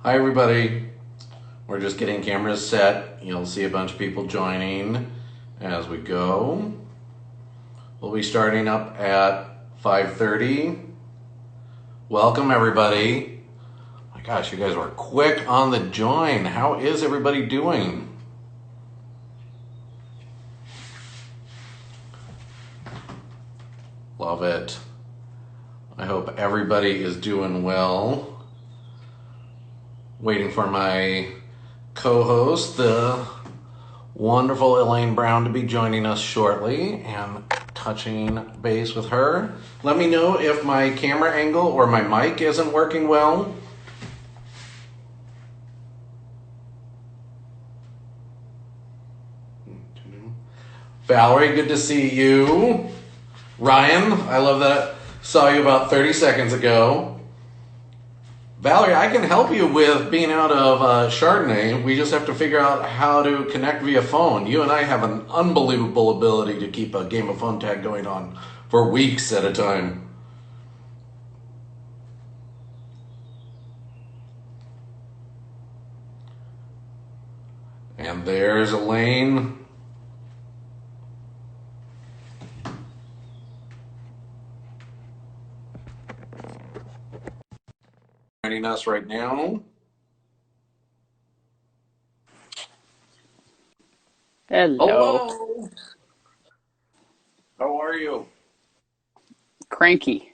Hi, everybody. We're just getting cameras set. You'll see a bunch of people joining as we go. We'll be starting up at 5:30. Welcome, everybody. My gosh, you guys were quick on the join. How is everybody doing? Love it. I hope everybody is doing well. Waiting for my co-host, the wonderful Elaine Brown, to be joining us shortly and touching base with her. Let me know if my camera angle or my mic isn't working well. Valerie, good to see you. Ryan, I love that. Saw you about 30 seconds ago. Valerie, I can help you with being out of Chardonnay. We just have to figure out how to connect via phone. You and I have an unbelievable ability to keep a game of phone tag going on for weeks at a time. And there's Elaine. Joining us right now. Hello. Hello. How are you? Cranky.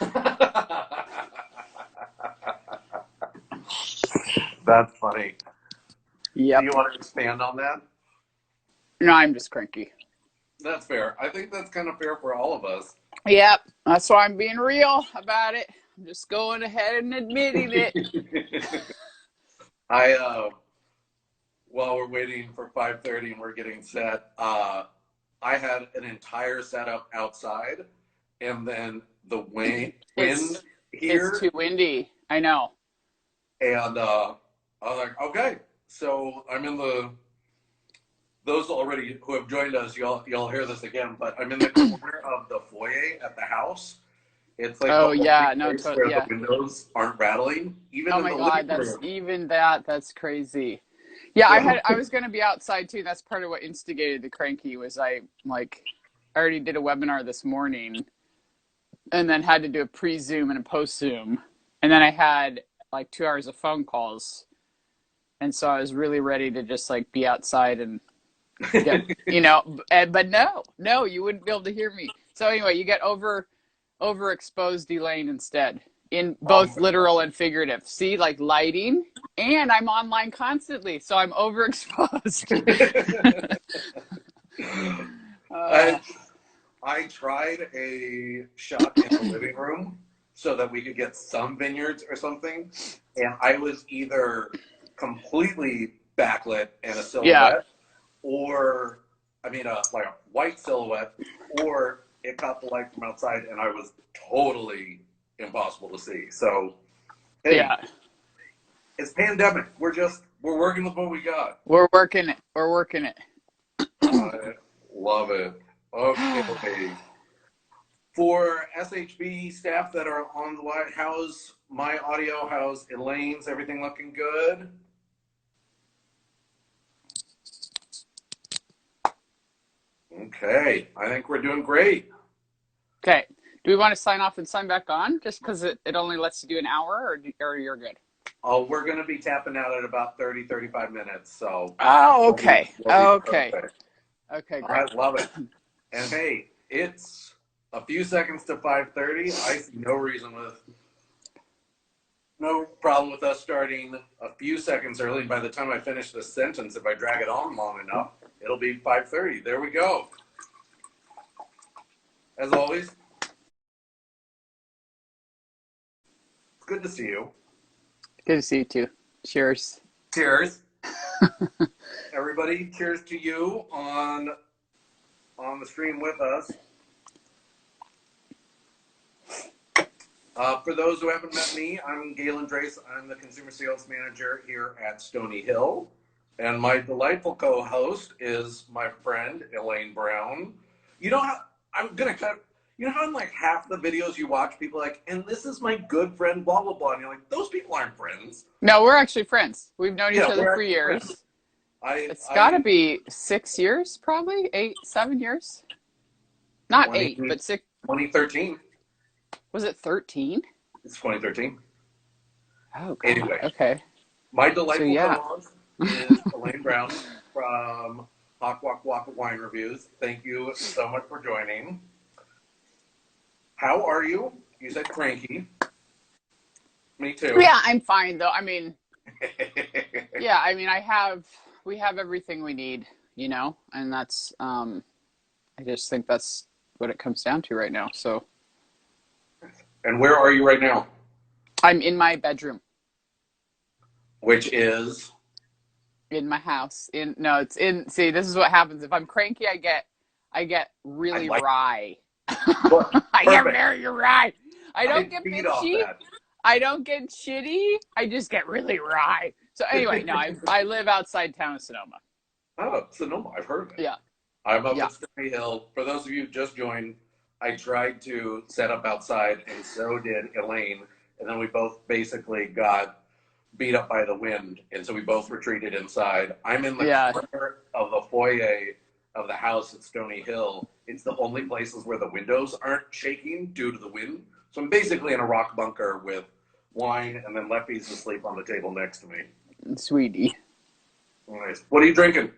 That's funny. Yep. Do you want to expand on that? No, I'm just cranky. That's fair. I think that's kind of fair for all of us. Yep. That's why I'm being real about it. I'm just going ahead and admitting it. While we're waiting for 5:30 and we're getting set, I had an entire setup outside, and then the wind here. It's too windy. I know. And I was like, okay, so I'm in those already who have joined us, y'all hear this again, but I'm in the corner of the foyer at the house. It's like Oh the yeah, only no, place where yeah. the windows aren't rattling, even Oh in my the God, living room. that's crazy. Yeah, So, I was gonna be outside too. That's part of what instigated the cranky was I already did a webinar this morning and then had to do a pre-Zoom and a post-Zoom. And then I had like 2 hours of phone calls. And so I was really ready to just like be outside and get, but no, you wouldn't be able to hear me. So anyway, you get overexposed Elaine instead in both literal and figurative. See, like lighting, and I'm online constantly, so I'm overexposed. I tried a shot in the living room so that we could get some vineyards or something, and I was either completely backlit and a Yeah. silhouette, or like a white silhouette, or it caught the light from outside, and I was totally impossible to see. So, hey, Yeah. it's pandemic. We're working with what we got. We're working it. I love it. Okay. For SHB staff that are on the line, how's my audio? How's Elaine's? Everything looking good? Okay. I think we're doing great. Okay. Do we want to sign off and sign back on just because it only lets you do an hour, or you're good? Oh, we're going to be tapping out at about 30, 35 minutes. So. Oh, okay. We'll be perfect. Okay, great. I love it. And hey, it's a few seconds to 5:30. I see no problem with us starting a few seconds early. And by the time I finish this sentence, if I drag it on long enough, it'll be 5:30. There we go. As always, it's good to see you. Good to see you too. Cheers. Cheers. Everybody, cheers to you on the stream with us. For those who haven't met me, I'm Galen Drace. I'm the Consumer Sales Manager here at Stony Hill. And my delightful co-host is my friend, Elaine Brown. You know how I'm going to cut You know how in like half the videos you watch, people are like, and this is my good friend, blah, blah, blah. And you're like, those people aren't friends. No, we're actually friends. We've known each Yeah, other we're for actually friends. years. I, It's got to I, be 6 years, probably 8, 7 years. Not 20, 8, but 6. 2013. Was it 13? It's 2013. Oh, God. Anyway, Okay. my So, delightful yeah. co-host is Elaine Brown from Hawk Walk Walk Wine Reviews. Thank you so much for joining. How are you? You said cranky. Me too. Yeah, I'm fine, though. I mean, yeah, I mean, we have everything we need, you know, and that's, I just think that's what it comes down to right now. So And where are you right now? I'm in my bedroom, Which is in my house. See, this is what happens. If I'm cranky, I get really wry. I get very wry. I don't get bitchy. I don't get shitty. I just get really wry. So anyway, no, I live outside town of Sonoma. Oh, Sonoma. I've heard of it. Yeah. I'm up at Stony Hill. For those of you who just joined, I tried to set up outside, and so did Elaine. And then we both basically got beat up by the wind, and so we both retreated inside. I'm in the corner of the foyer of the house at Stony Hill. It's the only places where the windows aren't shaking due to the wind. So I'm basically in a rock bunker with wine, and then Leffy's asleep on the table next to me. Sweetie. Nice. What are you drinking?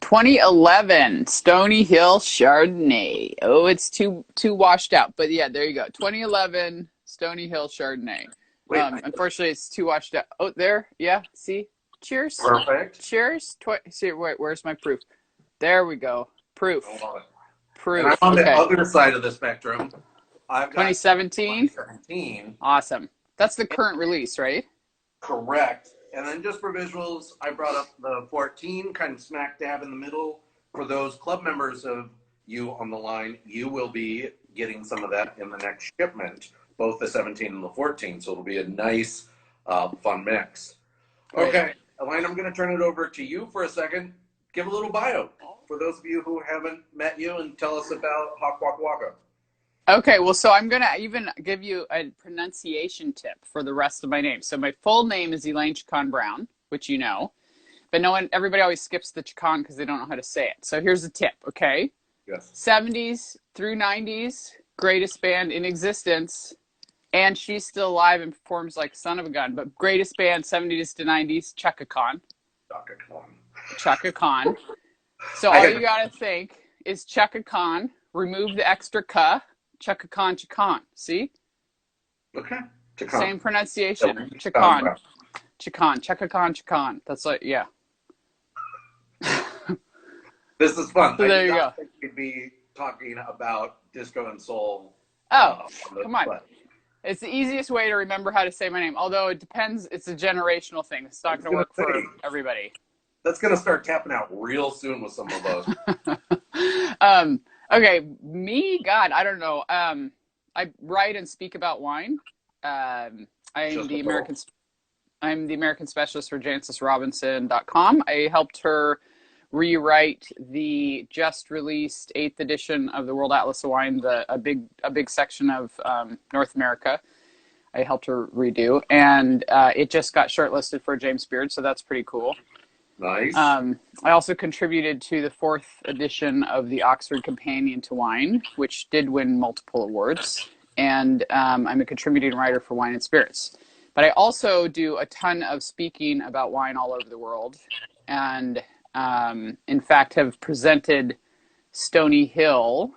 2011 Stony Hill Chardonnay. Oh, it's too washed out, but yeah, there you go. 2011 Stony Hill Chardonnay. Unfortunately, it's too washed out. Oh, there, yeah. See, cheers. Perfect. Cheers. See, wait, where's my proof? There we go. Proof. Proof. And I'm on the other side of the spectrum. I've got 2017. 2017. Awesome. That's the current release, right? Correct. And then just for visuals, I brought up the 14, kind of smack dab in the middle. For those club members of you on the line, you will be getting some of that in the next shipment, both the 17 and the 14. So it'll be a nice, fun mix. Okay, Elaine, I'm going to turn it over to you for a second. Give a little bio for those of you who haven't met you and tell us about Hawk Walk Waka. Okay, well, so I'm going to even give you a pronunciation tip for the rest of my name. So my full name is Elaine Chukan Brown, which you know, but everybody always skips the Chukan because they don't know how to say it. So here's a tip, okay? Yes. 70s through 90s, greatest band in existence, and she's still alive and performs like son of a gun, but greatest band 70s to 90s, Chaka Khan. Chaka Khan. So all you got to think is Chaka Khan, remove the extra ka, Chaka Khan, Chakan. See? Okay. Chakan. Same pronunciation. Chakan. Chakan. Chaka Khan, Chakan. That's like, yeah. This is fun. So there you go. Think we'd be talking about disco and soul. Oh, come on. It's the easiest way to remember how to say my name. Although it depends. It's a generational thing. It's not going to work for everybody. That's going to start tapping out real soon with some of those. Okay, God, I don't know. I write and speak about wine. I'm the American specialist for JancesRobinson.com. I helped her rewrite the just released 8th edition of the World Atlas of Wine, a big section of North America. I helped her redo, and it just got shortlisted for James Beard, so that's pretty cool. Nice. I also contributed to the 4th edition of the Oxford Companion to Wine, which did win multiple awards. And I'm a contributing writer for Wine and Spirits. But I also do a ton of speaking about wine all over the world. And in fact, have presented Stony Hill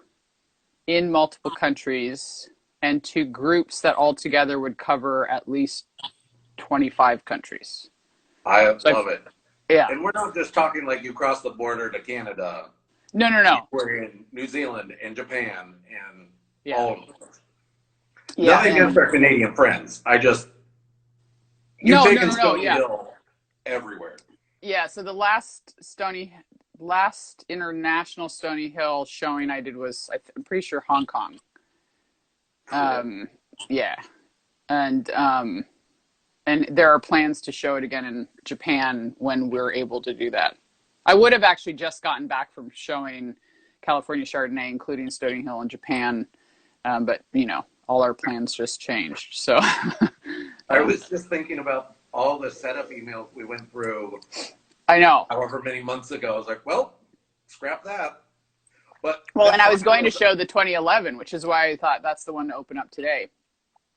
in multiple countries and to groups that altogether would cover at least 25 countries. I love it. Yeah. And we're not just talking like you crossed the border to Canada. No. We're in New Zealand and Japan and all of them. Yeah, nothing against our Canadian friends. You've taken Stony Hill everywhere. Yeah, so the last international Stony Hill showing I did was, I'm pretty sure, Hong Kong. Yeah. And there are plans to show it again in Japan when we're able to do that. I would have actually just gotten back from showing California Chardonnay, including Stony Hill in Japan, But you know, all our plans just changed. So I was just thinking about all the setup emails we went through. I know. However many months ago, I was like, well, scrap that. But well, and I was going to show the 2011, which is why I thought that's the one to open up today.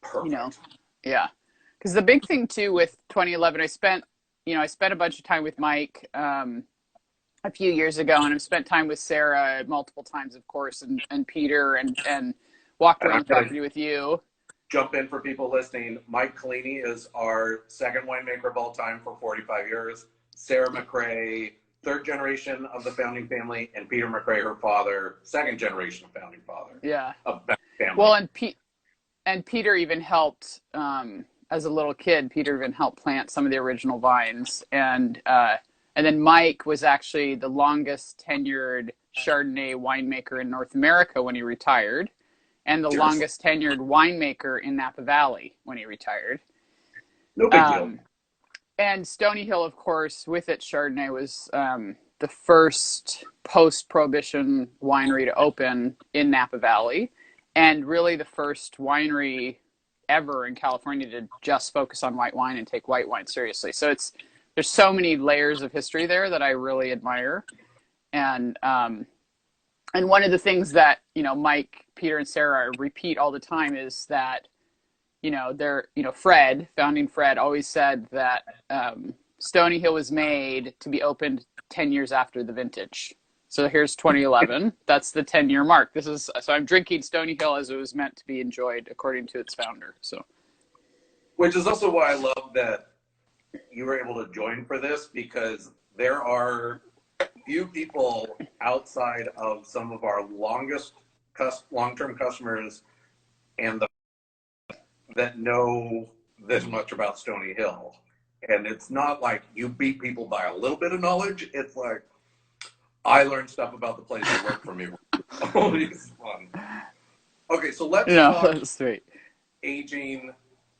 Perfect. You know, yeah. Because the big thing too with 2011, I spent a bunch of time with Mike a few years ago, and I've spent time with Sarah multiple times, of course, and Peter, and walked around the property with you. Jump in for people listening. Mike Collini is our second winemaker of all time for 45 years. Sarah McRae, third generation of the founding family, and Peter McRae, her father, second generation of founding father. Yeah. Of the family. Well, and Peter even helped as a little kid. Peter even helped plant some of the original vines, and then Mike was actually the longest tenured Chardonnay winemaker in North America when he retired, and the longest tenured winemaker in Napa Valley when he retired. No big deal. And Stony Hill, of course, with its Chardonnay, was the first post-Prohibition winery to open in Napa Valley, and really the first winery ever in California to just focus on white wine and take white wine seriously. So there's so many layers of history there that I really admire. And one of the things that, you know, Mike, Peter, and Sarah repeat all the time is that, you know, founding Fred always said that Stony Hill was made to be opened 10 years after the vintage. So here's 2011. That's the 10-year mark. So I'm drinking Stony Hill as it was meant to be enjoyed according to its founder. So, which is also why I love that you were able to join for this, because there are few people outside of some of our long-term customers and that know this much about Stony Hill. And it's not like you beat people by a little bit of knowledge. It's like, I learned stuff about the place that worked for me. Always fun. Okay, so let's talk that's sweet. Aging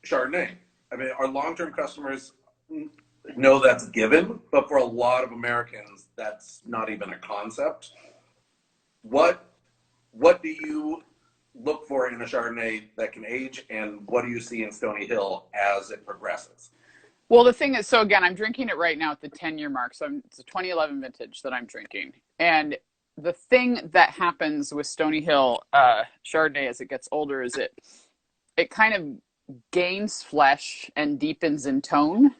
Chardonnay. I mean, our long-term customers know that's given, but for a lot of Americans, that's not even a concept. What do you look for in a Chardonnay that can age, and what do you see in Stony Hill as it progresses? Well, the thing is, so again, I'm drinking it right now at the 10-year mark. So it's a 2011 vintage that I'm drinking. And the thing that happens with Stony Hill Chardonnay as it gets older is it kind of gains flesh and deepens in tone,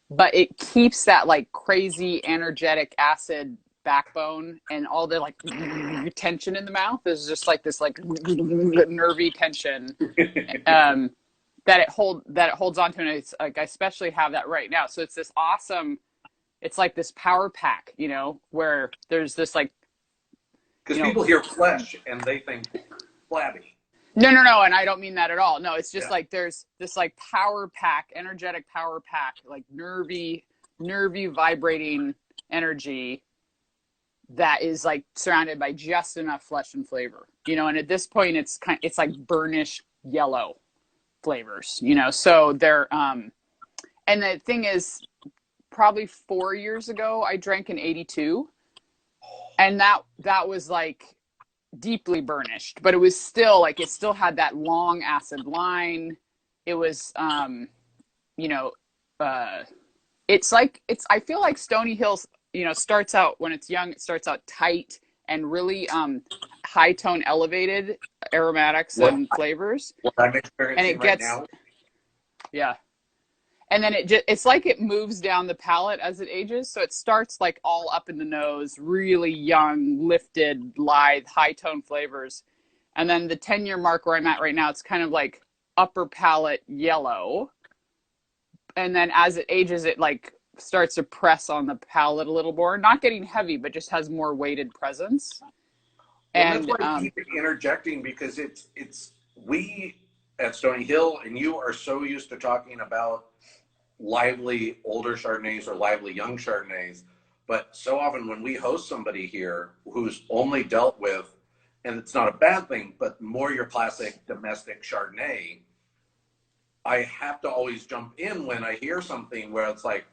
but it keeps that like crazy energetic acid backbone, and all the like tension in the mouth is just like this like nervy tension that it holds on to. And it's like, I especially have that right now. So it's this awesome, it's like this power pack, you know, where there's this like, because people hear flesh and they think flabby. No, and I don't mean that at all. No, it's just like there's this like power pack, energetic power pack, like nervy vibrating energy that is like surrounded by just enough flesh and flavor, you know. And at this point, it's like burnished yellow flavors, you know. So they're and the thing is, probably 4 years ago, I drank an 82, and that was like deeply burnished, but it was still like, it still had that long acid line. It was you know, I feel like Stony Hill, you know, starts out when it's young, it starts out tight and really high tone elevated aromatics and flavors. What I'm experiencing and it gets right now. Yeah. And then it's like it moves down the palate as it ages. So it starts like all up in the nose, really young, lifted, lithe, high tone flavors. And then the 10-year mark where I'm at right now, it's kind of like upper palate yellow. And then as it ages, it like starts to press on the palate a little more, not getting heavy, but just has more weighted presence. And that's why I keep interjecting, because we at Stony Hill, and you are so used to talking about lively older Chardonnays or lively young Chardonnays, but so often when we host somebody here who's only dealt with, and it's not a bad thing, but more your classic domestic Chardonnay, I have to always jump in when I hear something where it's like,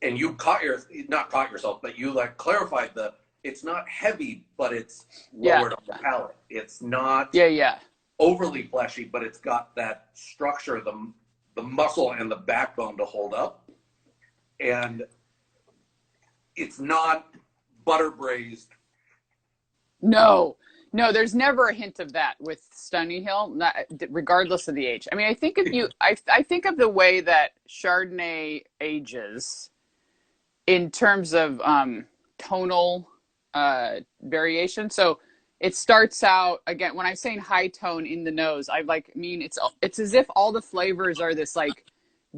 and you not caught yourself, but you like clarified it's not heavy, but it's Yeah. lowered on the palate. It's not Yeah. overly fleshy, but it's got that structure, the muscle and the backbone to hold up. And it's not butter braised. No, there's never a hint of that with Stony Hill, not, regardless of the age. I mean, I think if you, I think of the way that Chardonnay ages in terms of tonal variation. So it starts out, again, when I'm saying high tone in the nose, I mean it's as if all the flavors are this like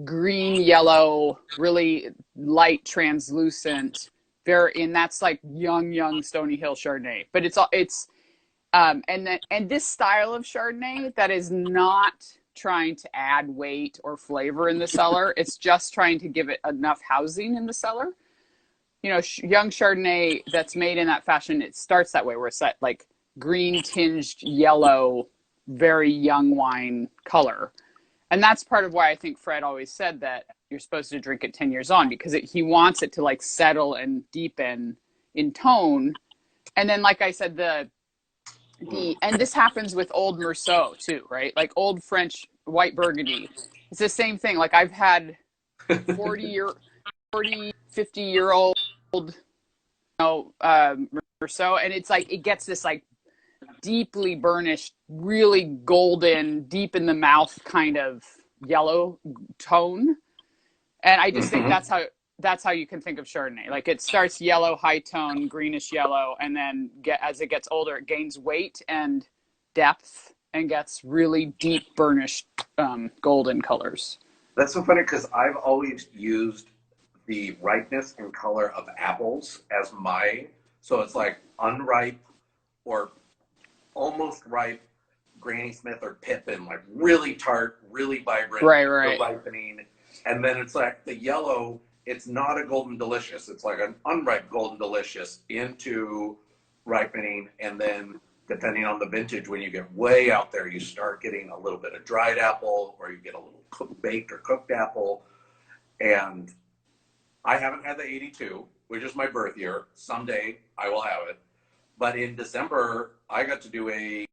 green yellow, really light translucent. And that's like young Stony Hill Chardonnay. But and this style of Chardonnay that is not trying to add weight or flavor in the cellar. It's just trying to give it enough housing in the cellar. You know, young Chardonnay that's made in that fashion, it starts that way, where it's that like green tinged yellow, very young wine color. And that's part of why I think Fred always said that you're supposed to drink it 10 years on, because he wants it to like settle and deepen in tone. And then, like I said, and this happens with old Meursault too, right? Like old French white Burgundy. It's the same thing. Like I've had 50-year-old, Meursault, and it's like, it gets this like deeply burnished, really golden, deep in the mouth kind of yellow tone. And I just think that's how you can think of Chardonnay. Like it starts yellow, high tone, greenish yellow, and then as it gets older, it gains weight and depth and gets really deep burnished golden colors. That's so funny, because I've always used the ripeness and color of apples as so it's like unripe or almost ripe Granny Smith or Pippin, like really tart, really vibrant, right. The ripening. And then it's like the yellow, it's not a golden delicious. It's like an unripe golden delicious into ripening. And then depending on the vintage, when you get way out there, you start getting a little bit of dried apple, or you get a little baked or cooked apple. And I haven't had the 82, which is my birth year. Someday I will have it. But in December, I got to do a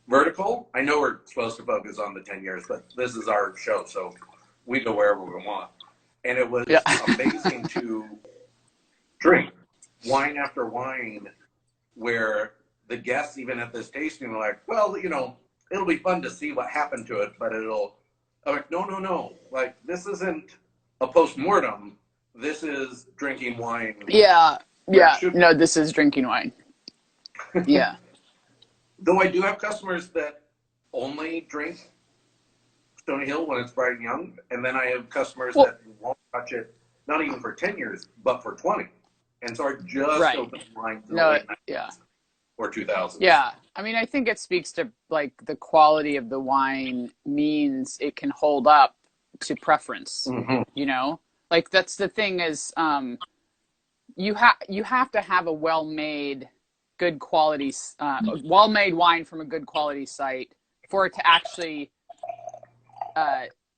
vertical. I know we're supposed to focus on the 10 years, but this is our show, so we go wherever we want. And it was amazing to drink wine after wine, where the guests, even at this tasting, were like, well, you know, it'll be fun to see what happened to it, but I'm like, no. Like, this isn't a post-mortem. This is drinking wine. Yeah. No, this is drinking wine. Yeah. Though I do have customers that only drink Stony Hill when it's bright and young, and then I have customers that won't touch it, not even for 10 years, but for 20. And so I just opened the line to the late 90s or 2000s. Yeah. I mean, I think it speaks to like the quality of the wine means it can hold up to preference, you know? Like that's the thing is you have to have a well-made, good quality, well-made wine from a good quality site for it to actually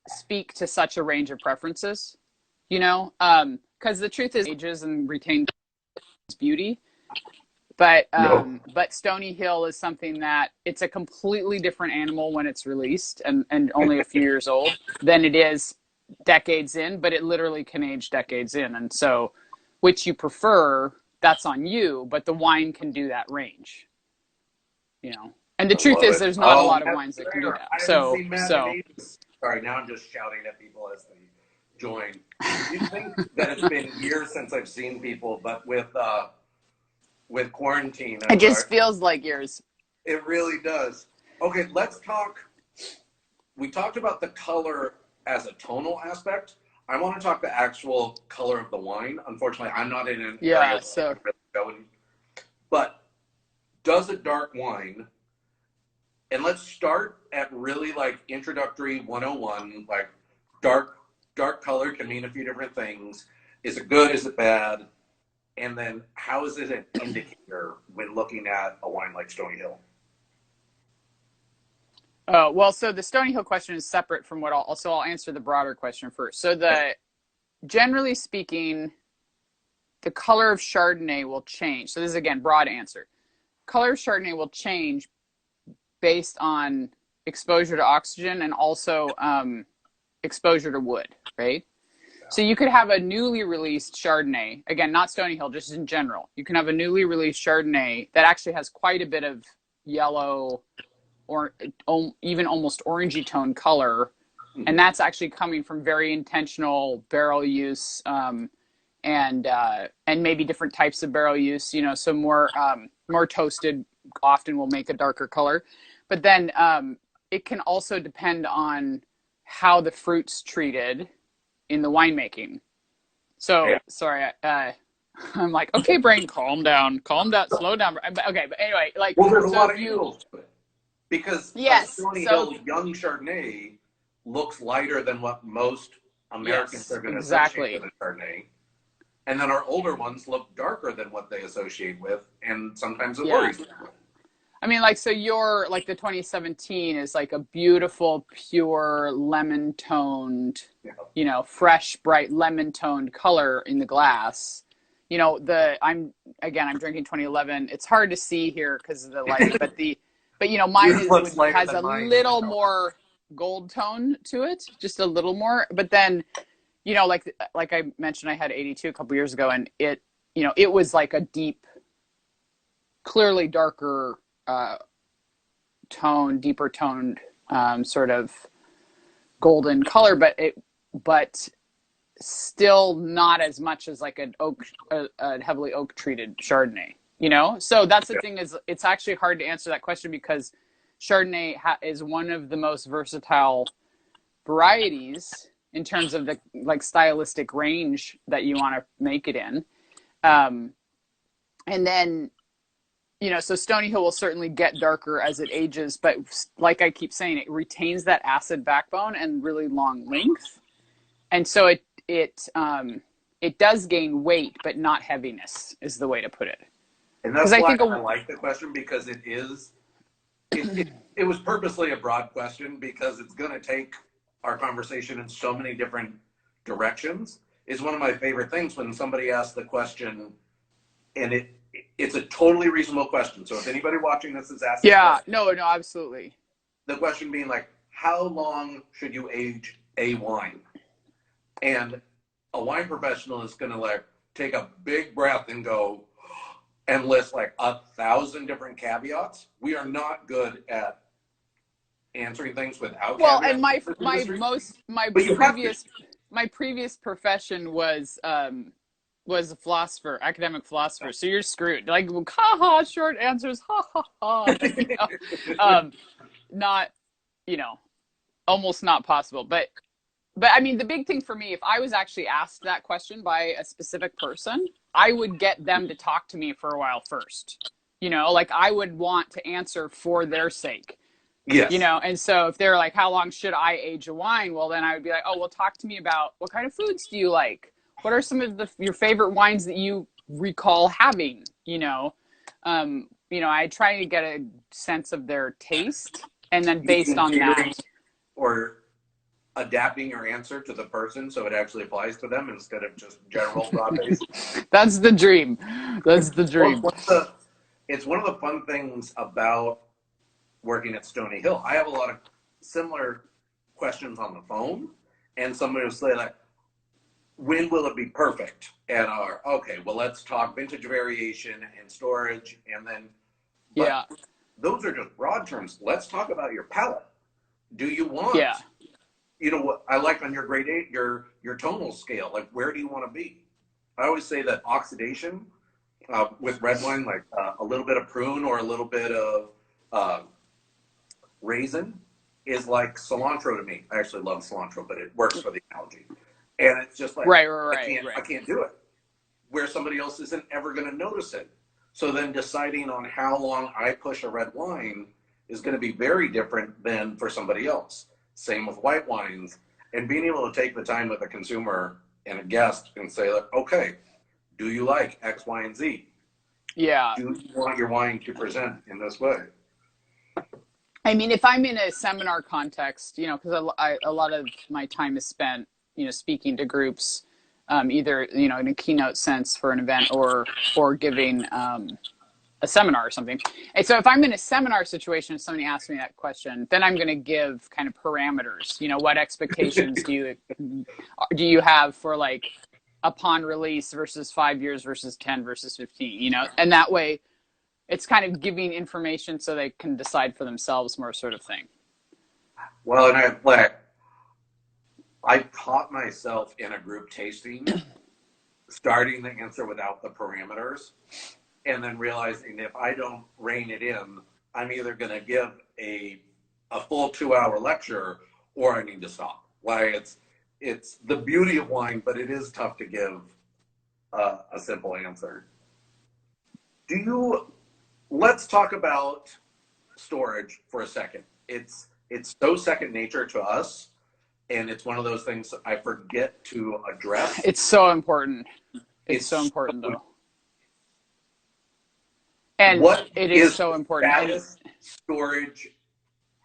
speak to such a range of preferences, you know? Because the truth is, ages and retains beauty. But Stony Hill is something that it's a completely different animal when it's released and only a few years old than it is decades in, but it literally can age decades in. And so which you prefer, that's on you, but the wine can do that range, you know? And the truth is there's not a lot of wines that can do that. So sorry, now I'm just shouting at people as they join. You think that it's been years since I've seen people, but with quarantine, it just feels like years. It really does. Okay, let's talk. We talked about the color as a tonal aspect. I want to talk the actual color of the wine. Unfortunately, I'm not in an area so really going. But does a dark wine, and let's start at really like introductory 101, like dark color can mean a few different things. Is it good? Is it bad? And then how is it an indicator when looking at a wine like Stony Hill? Well, so the Stony Hill question is separate from I'll answer the broader question first. So generally speaking, the color of Chardonnay will change. So this is, again, broad answer. Color of Chardonnay will change based on exposure to oxygen and also exposure to wood, right? Yeah. So you could have a newly released Chardonnay, again, not Stony Hill, just in general. You can have a newly released Chardonnay that actually has quite a bit of yellow or even almost orangey tone color. And that's actually coming from very intentional barrel use and maybe different types of barrel use, you know, so more toasted often will make a darker color. But then it can also depend on how the fruit's treated in the winemaking. So, yeah. Sorry, I'm like, okay, brain, calm down, slow down. Okay, but anyway, like, well, there's a lot of angles to it because yes, Stony Hill young Chardonnay looks lighter than what most Americans are going to associate with a Chardonnay. And then our older ones look darker than what they associate with, and sometimes it worries them. I mean, like, so your, like, the 2017 is like a beautiful, pure, lemon-toned, you know, fresh, bright, lemon-toned color in the glass. You know, I'm drinking 2011. It's hard to see here because of the light, but you know, mine has a little more gold tone to it, just a little more. But then, you know, like I mentioned, I had 82 a couple years ago, and it, you know, it was like a deep, clearly darker deeper toned sort of golden color, but still not as much as like a heavily oak treated Chardonnay, you know? So that's the thing, is it's actually hard to answer that question because Chardonnay is one of the most versatile varieties in terms of the like stylistic range that you want to make it in. And then, you know, so Stony Hill will certainly get darker as it ages, but like I keep saying, it retains that acid backbone and really long length. And so it does gain weight, but not heaviness is the way to put it. And that's why I like the question, because it was purposely a broad question because it's going to take our conversation in so many different directions. It's one of my favorite things when somebody asks the question, and it's a totally reasonable question. So if anybody watching this is asking, no, absolutely. The question being like, how long should you age a wine? And a wine professional is going to like take a big breath and go and list like 1,000 different caveats. We are not good at answering things without caveats. And my previous profession was a philosopher, academic philosopher. So you're screwed. Like, ha, short answers, ha. You know? Not, you know, almost not possible. But I mean, the big thing for me, if I was actually asked that question by a specific person, I would get them to talk to me for a while first. You know, like I would want to answer for their sake. Yes. You know, and so if they're like, how long should I age a wine? Well, then I would be like, oh, well, talk to me about what kind of foods do you like? What are some of your favorite wines that you recall having? You know, I try to get a sense of their taste, and then based on that, or adapting your answer to the person so it actually applies to them instead of just general broad based. That's the dream. That's the dream. Well, it's one of the fun things about working at Stony Hill. I have a lot of similar questions on the phone, and somebody will say like, when will it be perfect? And okay, well, let's talk vintage variation and storage, and then those are just broad terms. Let's talk about your palate. Do you want you know what I like on your grade 8, your tonal scale, like where do you want to be? I always say that oxidation with red wine, like a little bit of prune or a little bit of raisin is like cilantro to me. I actually love cilantro, but it works for the analogy. And it's just like, I can't do it. Where somebody else isn't ever going to notice it. So then deciding on how long I push a red wine is going to be very different than for somebody else. Same with white wines. And being able to take the time with a consumer and a guest and say, like, okay, do you like X, Y, and Z? Yeah. Do you want your wine to present in this way? I mean, if I'm in a seminar context, you know, because a lot of my time is spent, you know, speaking to groups, either, you know, in a keynote sense for an event or giving a seminar or something. And so if I'm in a seminar situation, if somebody asks me that question, then I'm going to give kind of parameters. You know, what expectations do you have for like upon release versus 5 years versus 10 versus 15, you know, and that way it's kind of giving information so they can decide for themselves, more sort of thing. Well, and I caught myself in a group tasting starting the answer without the parameters, and then realizing if I don't rein it in, I'm either going to give a full 2-hour lecture or I need to stop. Like it's the beauty of wine, but it is tough to give a simple answer. Let's talk about storage for a second. It's so second nature to us, and it's one of those things I forget to address. It's so important. It's so important, though. And what it is so important. Status, storage,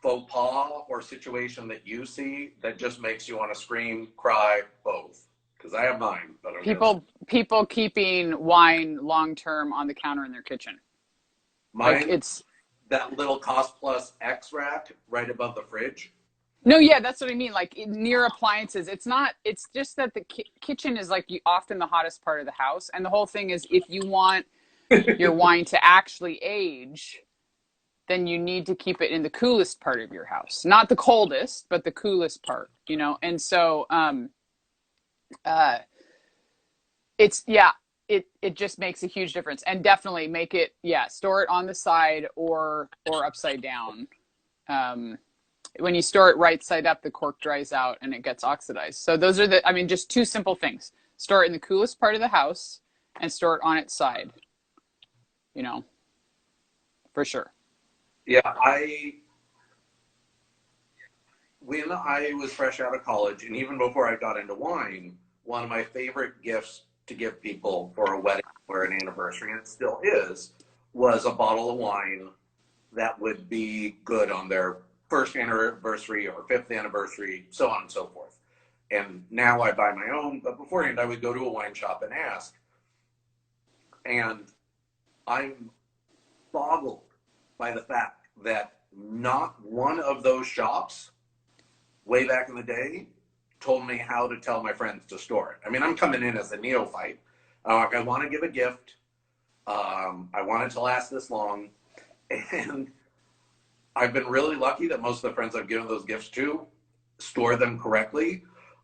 faux pas, or situation that you see that just makes you want to scream, cry, both? Because I have mine. But people keeping wine long term on the counter in their kitchen. Mine, like it's that little cost plus X rack right above the fridge. No, yeah, that's what I mean. Like near appliances, it's just that the kitchen is like often the hottest part of the house. And the whole thing is if you want your wine to actually age, then you need to keep it in the coolest part of your house. Not the coldest, but the coolest part, you know? And so it just makes a huge difference. And definitely make it, store it on the side or upside down. When you store it right side up, the cork dries out and it gets oxidized. So those are just two simple things. Store it in the coolest part of the house and store it on its side, you know, for sure. Yeah, when I was fresh out of college, and even before I got into wine, one of my favorite gifts to give people for a wedding or an anniversary, and it still is, was a bottle of wine that would be good on their first anniversary or 5th anniversary, so on and so forth. And now I buy my own, but beforehand I would go to a wine shop and ask. And I'm boggled by the fact that not one of those shops way back in the day told me how to tell my friends to store it. I mean, I'm coming in as a neophyte. I want to give a gift. I want it to last this long. And I've been really lucky that most of the friends I've given those gifts to store them correctly.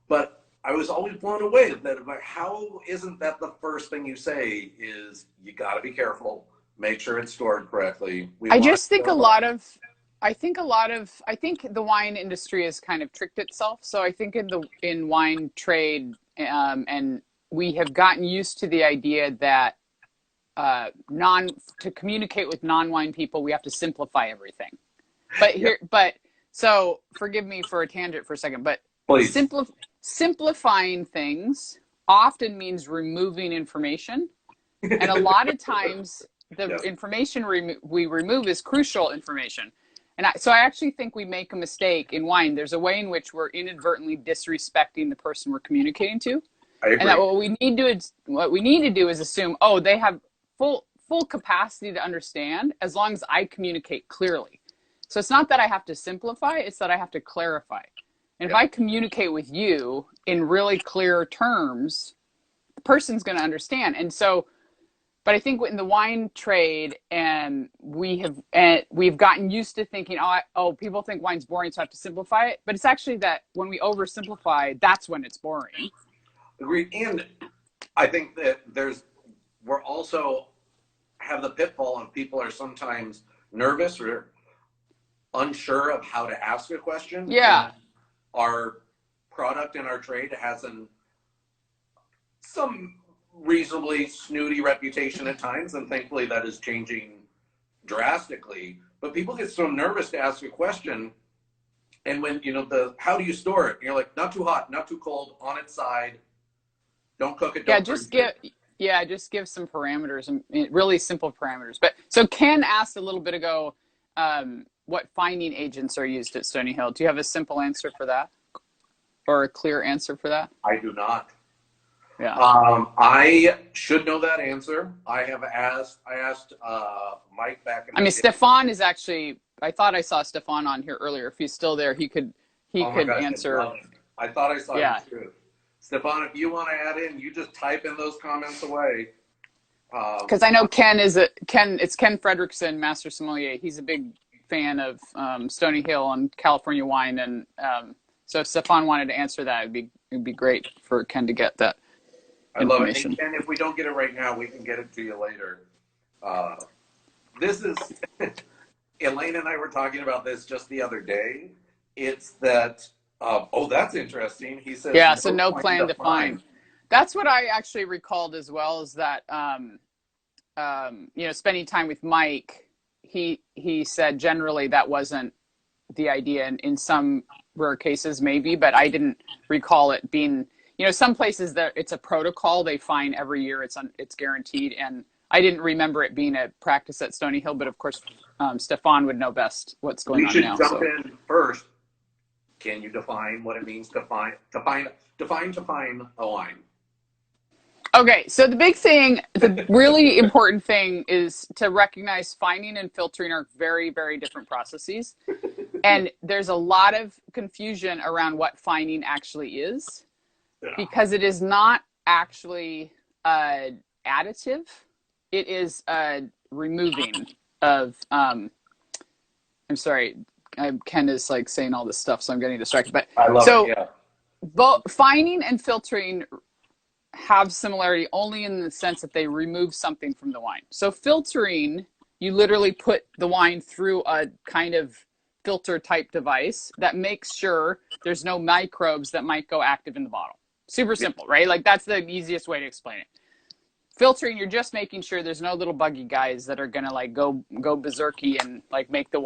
But I was always blown away that, like, how isn't that the first thing you say is you got to be careful, make sure it's stored correctly. I think the wine industry has kind of tricked itself. So I think in wine trade, and we have gotten used to the idea that to communicate with non-wine people, we have to simplify everything. But so forgive me for a tangent for a second, but please. Simplifying things often means removing information. And a lot of times the information we remove is crucial information. And so I actually think we make a mistake in wine. There's a way in which we're inadvertently disrespecting the person we're communicating to. I agree. And that what we need to do is assume, they have full capacity to understand as long as I communicate clearly. So it's not that I have to simplify, it's that I have to clarify. And if I communicate with you in really clear terms, the person's going to understand. And so, but I think in the wine trade, and we've gotten used to thinking, people think wine's boring, so I have to simplify it. But it's actually that when we oversimplify, that's when it's boring. Agreed. And I think that we're also have the pitfall of people are sometimes nervous or unsure of how to ask a question. Yeah. And our product in our trade has some reasonably snooty reputation at times, and thankfully that is changing drastically. But people get so nervous to ask a question, and when how do you store it? And you're like, not too hot, not too cold, on its side. Don't cook it. Just give some parameters, and really simple parameters. But so Ken asked a little bit ago, what finding agents are used at Stony Hill. Do you have a simple answer for that, or a clear answer for that? I do not. Yeah. I should know that answer. I asked Mike back in I the mean, day. Stefan is actually, I thought I saw Stefan on here earlier. If he's still there, he could Oh my gosh, I answer. love him. I thought I saw him Yeah. too. Stefan, if you want to add in, you just type in those comments away. Because I know it's Ken Frederickson, Master Sommelier. He's a big fan of Stony Hill and California wine, and so if Stefan wanted to answer that, it'd be great for Ken to get that I love it. information. And Ken, if we don't get it right now, we can get it to you later. This is Elaine and I were talking about this just the other day. It's that that's interesting. He says Yeah, so no plan defined. That's what I actually recalled as well, is that spending time with Mike, he said generally that wasn't the idea, and in some rare cases maybe, but I didn't recall it being, some places that it's a protocol they fine every year, it's guaranteed, and I didn't remember it being a practice at Stony Hill, but of course Stefan would know best what's going on now. We should jump in first. Can you define what it means to fine a wine? Okay, so the really important thing is to recognize fining and filtering are very, very different processes. And there's a lot of confusion around what fining actually is, because it is not actually additive. It is removing of, I'm sorry, Ken is like saying all this stuff, so I'm getting distracted. But I love it, yeah. Both fining and filtering have similarity only in the sense that they remove something from the wine. So filtering, you literally put the wine through a kind of filter type device that makes sure there's no microbes that might go active in the bottle. Super simple, right? Like that's the easiest way to explain it. Filtering, you're just making sure there's no little buggy guys that are gonna like go berserky and like make the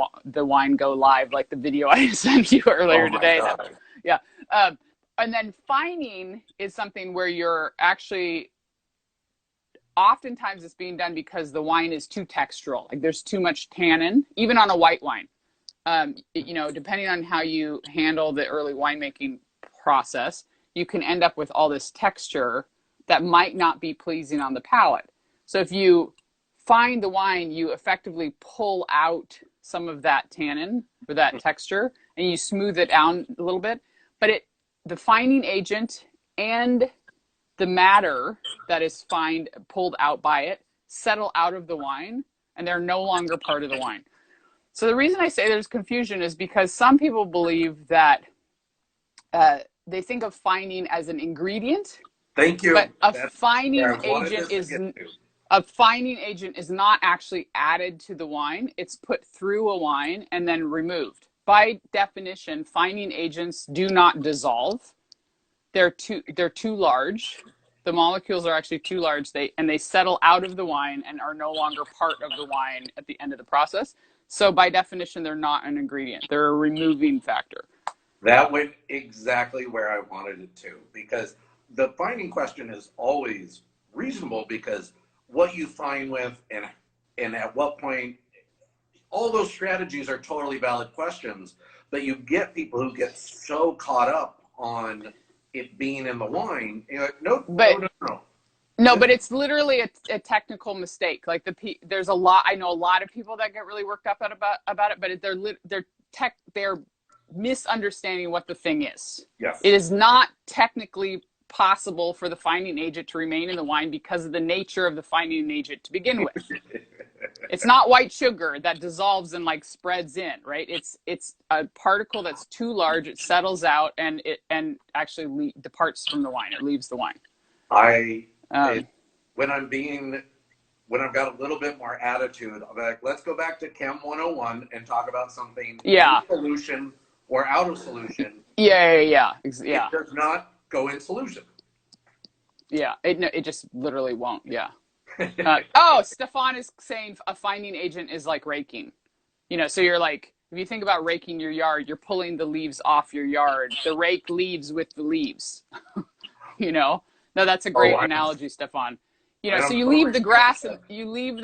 wine go live, like the video I sent you earlier today. Yeah. And then fining is something where you're actually, oftentimes it's being done because the wine is too textural. Like there's too much tannin, even on a white wine. Depending on how you handle the early winemaking process, you can end up with all this texture that might not be pleasing on the palate. So if you fine the wine, you effectively pull out some of that tannin or that texture, and you smooth it down a little bit. But the fining agent and the matter that is pulled out by it settle out of the wine, and they're no longer part of the wine. So the reason I say there's confusion is because some people believe that they think of fining as an ingredient. Thank you. But a fining agent is not actually added to the wine. It's put through a wine and then removed. By definition, fining agents do not dissolve. They're too large. The molecules are actually too large. They settle out of the wine and are no longer part of the wine at the end of the process. So by definition, they're not an ingredient. They're a removing factor. That went exactly where I wanted it to, because the fining question is always reasonable, because what you fine with and at what point, all those strategies are totally valid questions, but you get people who get so caught up on it being in the wine. You're like, no. No, but it's literally a technical mistake. Like there's a lot. I know a lot of people that get really worked up about it, but they're misunderstanding what the thing is. Yes. It is not technically possible for the fining agent to remain in the wine because of the nature of the fining agent to begin with. It's not white sugar that dissolves and like spreads in, right? It's a particle that's too large. It settles out and actually departs from the wine. It leaves the wine. When I've got a little bit more attitude, I'm like, let's go back to Chem 101 and talk about something in solution or out of solution. Yeah. It does not go in solution. Yeah, it just literally won't. Yeah. Stefan is saying a fining agent is like raking. So you're like, if you think about raking your yard, you're pulling the leaves off your yard. The rake leaves with the leaves. No, that's a great analogy, Stefan. So you leave the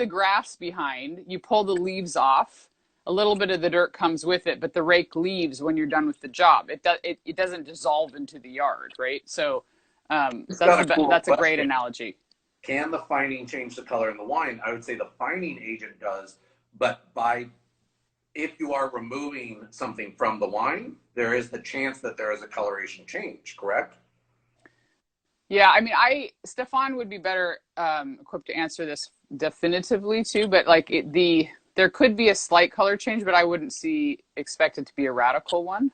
grass behind. You pull the leaves off. A little bit of the dirt comes with it, but the rake leaves when you're done with the job. It doesn't dissolve into the yard, right? So That's a great analogy. Can the fining change the color in the wine? I would say the fining agent does, but if you are removing something from the wine, there is the chance that there is a coloration change, correct? Yeah, I mean, Stefan would be better equipped to answer this definitively too, but like there could be a slight color change, but I wouldn't expect it to be a radical one.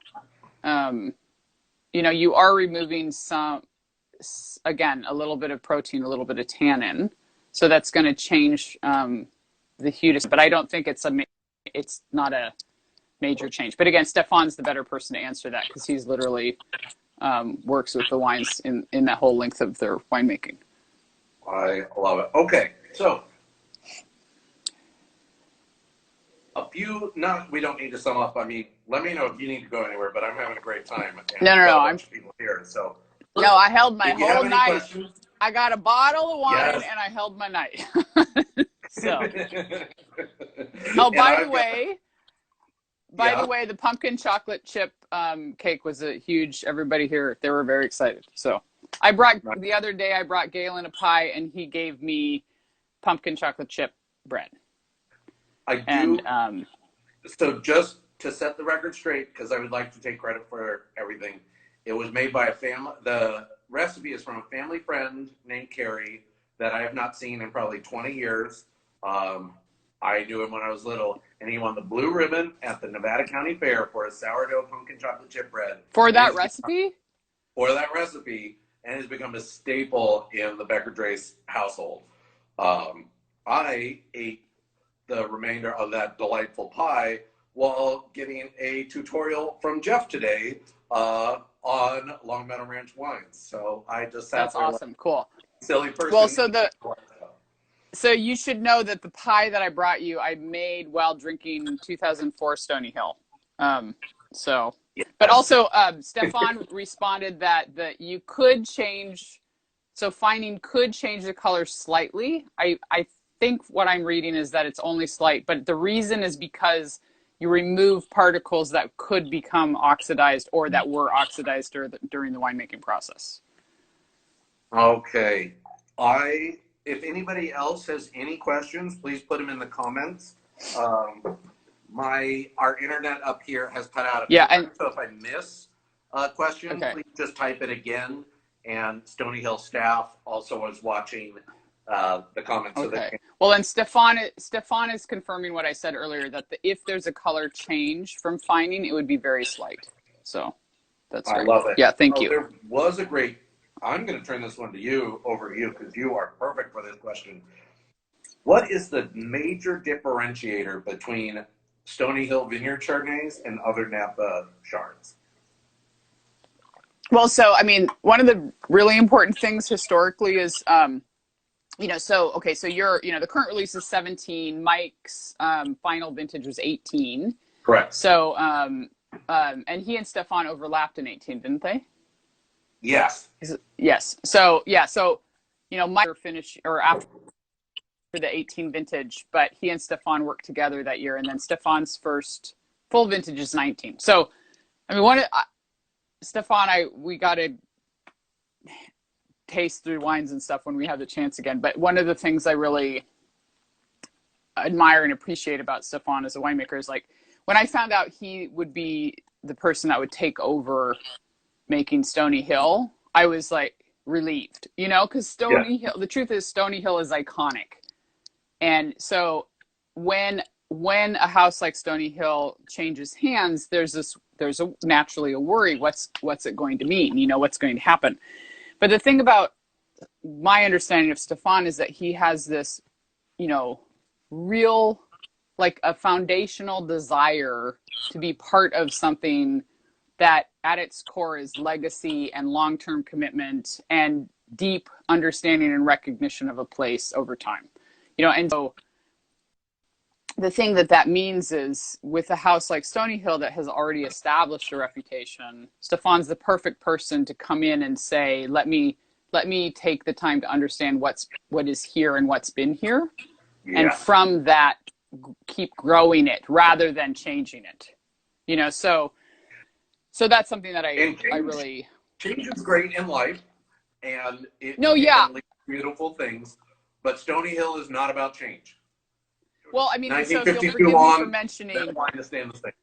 You are removing again, a little bit of protein, a little bit of tannin, so that's going to change the hue. But I don't think it's not a major change. But again, Stefan's the better person to answer that because he's literally works with the wines in that whole length of their winemaking. I love it. Okay, so we don't need to sum up. I mean, let me know if you need to go anywhere, but I'm having a great time. No, I'm people here. So no, I held my whole night. Questions? I got a bottle of wine and I held my night. So, by the way, the pumpkin chocolate chip cake was everybody here, they were very excited. So the other day I brought Galen a pie and he gave me pumpkin chocolate chip bread. So just to set the record straight, because I would like to take credit for everything, it was made by the recipe is from a family friend named Carrie that I have not seen in probably 20 years. I knew him when I was little, and he won the blue ribbon at the Nevada County Fair for a sourdough pumpkin chocolate chip bread. For that recipe? For that recipe, and has become a staple in the Becker Drace household. I ate the remainder of that delightful pie while getting a tutorial from Jeff today on Long Meadow Ranch wines. So I just sat That's there awesome. like Cool. Silly person. Well, so you should know that the pie that I brought you, I made while drinking 2004 Stony Hill. But also Stefan responded that you could change, so fining could change the color slightly. I think what I'm reading is that it's only slight, but the reason is because you remove particles that could become oxidized or that were oxidized during the winemaking process. Okay. If anybody else has any questions, please put them in the comments. Our internet up here has cut out. So if I miss a question, please just type it again. And Stony Hill staff also was watching the comments. Okay. Well, and Stefan is confirming what I said earlier, that if there's a color change from fining, it would be very slight. So that's great. I love it. Yeah, thank you. There was a great. I'm going to turn this one over to you because you are perfect for this question. What is the major differentiator between Stony Hill Vineyard Chardonnays and other Napa Chards? Well, so, I mean, one of the really important things historically is, so the current release is 17. Mike's final vintage was 18. Correct. So, and he and Stefan overlapped in 18, didn't they? Yes. Yes. So Mike finished after the 18 vintage, but he and Stefan worked together that year, and then Stefan's first full vintage is 19. So, I mean, Stefan, we got to taste through wines and stuff when we have the chance again. But one of the things I really admire and appreciate about Stefan as a winemaker is, like, when I found out he would be the person that would take over making Stony Hill, I was like relieved, because Stony Hill, the truth is Stony Hill is iconic. And so when a house like Stony Hill changes hands, there's naturally a worry. What's it going to mean? What's going to happen? But the thing about my understanding of Stefan is that he has this, real, like, a foundational desire to be part of something that at its core is legacy and long-term commitment and deep understanding and recognition of a place over time. And so the thing that means is, with a house like Stony Hill that has already established a reputation, Stefan's the perfect person to come in and say, let me take the time to understand what is here and what's been here. Yeah. And from that, keep growing it rather than changing it. So that's something that I really... Change is great in life. and it No, can yeah. lead to beautiful things. But Stony Hill is not about change. Well, I mean, so if you'll 1952 forgive me for on, mentioning, that wine is staying the same.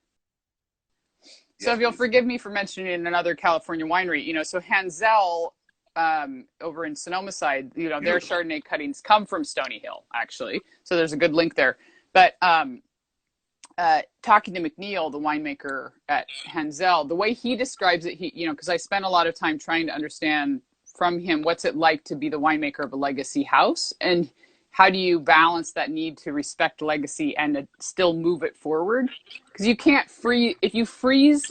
so Yes, if you'll please. forgive me for mentioning another California winery, you know, so Hansel, over in Sonoma side, you know, their Chardonnay cuttings come from Stony Hill, actually. So there's a good link there. But talking to McNeil, the winemaker at Hansel, the way he describes it, he, you know, because I spent a lot of time trying to understand from him what's it like to be the winemaker of a legacy house, and how do you balance that need to respect legacy and still move it forward? Because you can't freeze, if you freeze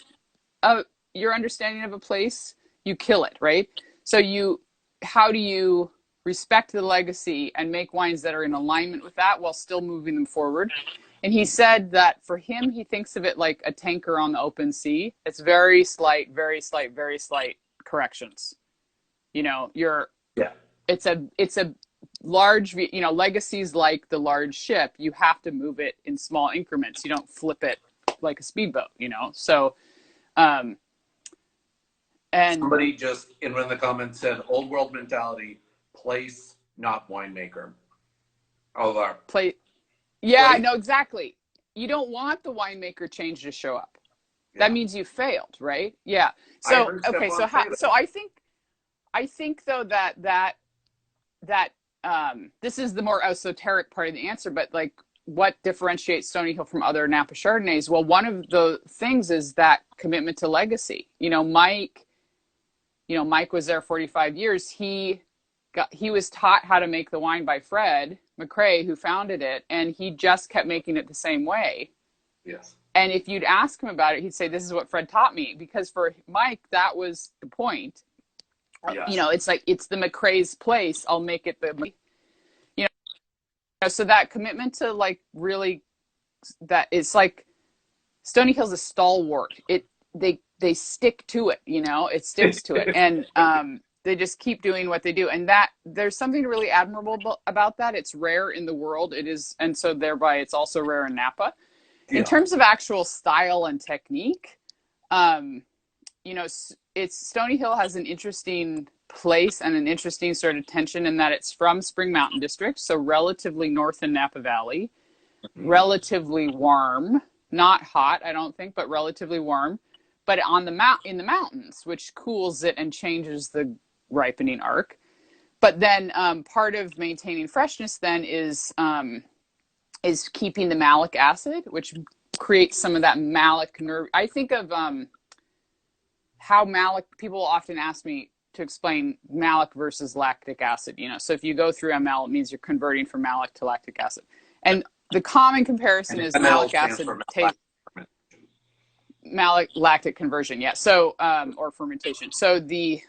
your understanding of a place, you kill it, right? So how do you respect the legacy and make wines that are in alignment with that while still moving them forward? And he said that for him, he thinks of it like a tanker on the open sea. It's very slight, very slight, very slight corrections. You know, it's a large, you know, legacy's like the large ship. You have to move it in small increments. You don't flip it like a speedboat, you know? So, and somebody just in one of the comments said, "Old world mentality, place, not winemaker." Oh, our play. Yeah, place. no, exactly. You don't want the winemaker change to show up. Yeah. That means you failed, right? Yeah. I So, heard okay. Stefan say that. So I think though that this is the more esoteric part of the answer, but like what differentiates Stony Hill from other Napa Chardonnays? Well, one of the things is that commitment to legacy. You know, Mike was there 45 years. He was taught how to make the wine by Fred McRae, who founded it, and he just kept making it the same way. Yes. And if you'd ask him about it, he'd say, "This is what Fred taught me." Because for Mike, that was the point. Yes. You know, it's like, it's the McRae's place. I'll make it you know, so that commitment to like really, that it's like Stony Hill's a stalwart. They stick to it, you know, it sticks to it. And they just keep doing what they do. And that there's something really admirable about that. It's rare in the world. It is. And so thereby it's also rare in Napa. Yeah. In terms of actual style and technique, you know, Stony Hill has an interesting place and an interesting sort of tension in that it's from Spring Mountain District, so relatively north in Napa Valley, relatively warm, not hot, I don't think, but relatively warm, but in the mountains, which cools it and changes the ripening arc. But then part of maintaining freshness then is keeping the malic acid, which creates some of that malic nerve. I think of how malic, people often ask me to explain malic versus lactic acid, you know. So if you go through ML, it means you're converting from malic to lactic acid. And the common comparison is malic acid malic lactic conversion. Yeah. So, or fermentation. So the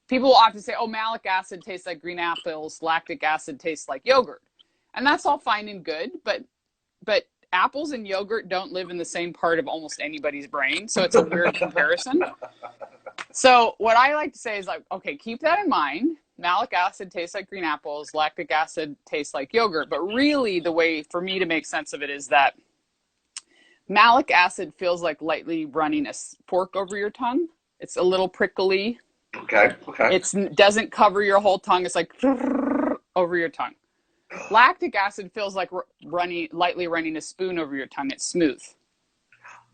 people will often say, "Oh, malic acid tastes like green apples. Lactic acid tastes like yogurt." And that's all fine and good, but apples and yogurt don't live in the same part of almost anybody's brain. So it's a weird comparison. So what I like to say is like, okay, keep that in mind. Malic acid tastes like green apples. Lactic acid tastes like yogurt. But really the way for me to make sense of it is that malic acid feels like lightly running a fork over your tongue. It's a little prickly. Okay. It doesn't cover your whole tongue. It's like over your tongue. Lactic acid feels like lightly running a spoon over your tongue. It's smooth.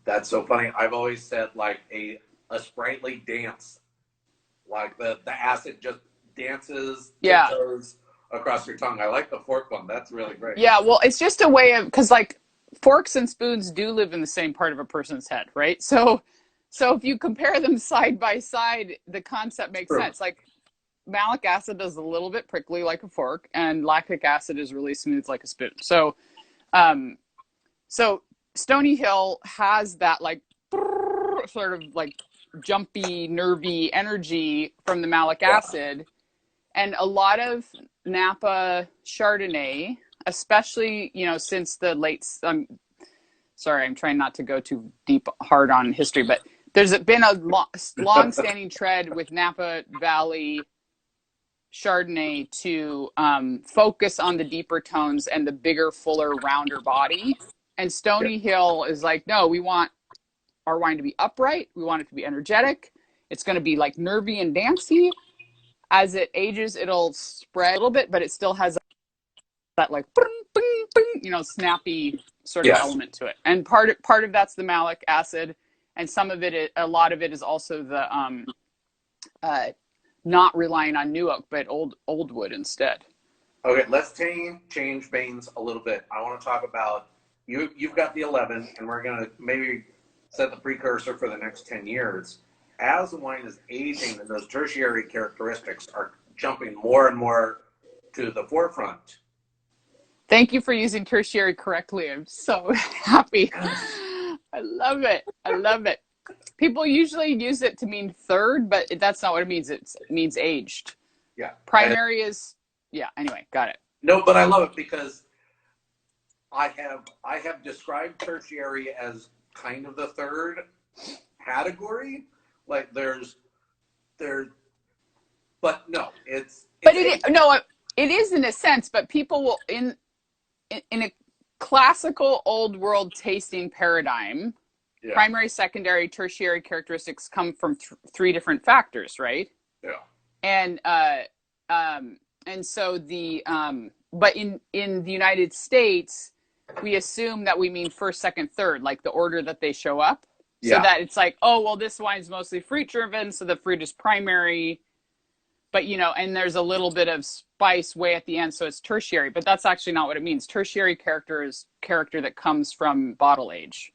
That's so funny. I've always said like a sprightly dance, like the acid just dances, tiptoes across your tongue. I like the fork one. That's really great. Yeah, well, it's just a way of, because like forks and spoons do live in the same part of a person's head, right? So if you compare them side by side, the concept makes sense. Like malic acid is a little bit prickly like a fork, and lactic acid is really smooth like a spoon. So, so Stony Hill has that like sort of like jumpy, nervy energy from the malic acid, and a lot of Napa Chardonnay, especially, you know, since the late. Sorry, I'm trying not to go too deep hard on history, but there's been a long-standing trend with Napa Valley Chardonnay to focus on the deeper tones and the bigger, fuller, rounder body. And Stony Hill is like, no, we want our wine to be upright. We want it to be energetic. It's going to be like nervy and dancey, as it ages, it'll spread a little bit, but it still has that like, bing, bing, bing, you know, snappy sort of element to it. And part of that's the malic acid, and some of it, a lot of it is also the not relying on new oak, but old wood instead. Okay, let's change veins a little bit. I want to talk about you've got the 11, and we're going to maybe set the precursor for the next 10 years. As the wine is aging, and those tertiary characteristics are jumping more and more to the forefront. Thank you for using tertiary correctly. I'm so happy. I love it. I love it. People usually use it to mean third, but that's not what it means. It means aged. Yeah. Primary is, yeah, anyway, got it. No, but I love it because I have described tertiary as kind of the third category. Like there's, but no, it's but it is in a sense, but people will in a classical old world tasting paradigm, primary, secondary, tertiary characteristics come from three different factors, right? Yeah. And so but in the United States, we assume that we mean first, second, third, like the order that they show up. So that it's like, oh, well, this wine's mostly fruit driven, so the fruit is primary. But, you know, and there's a little bit of spice way at the end, so it's tertiary. But that's actually not what it means. Tertiary character is character that comes from bottle age.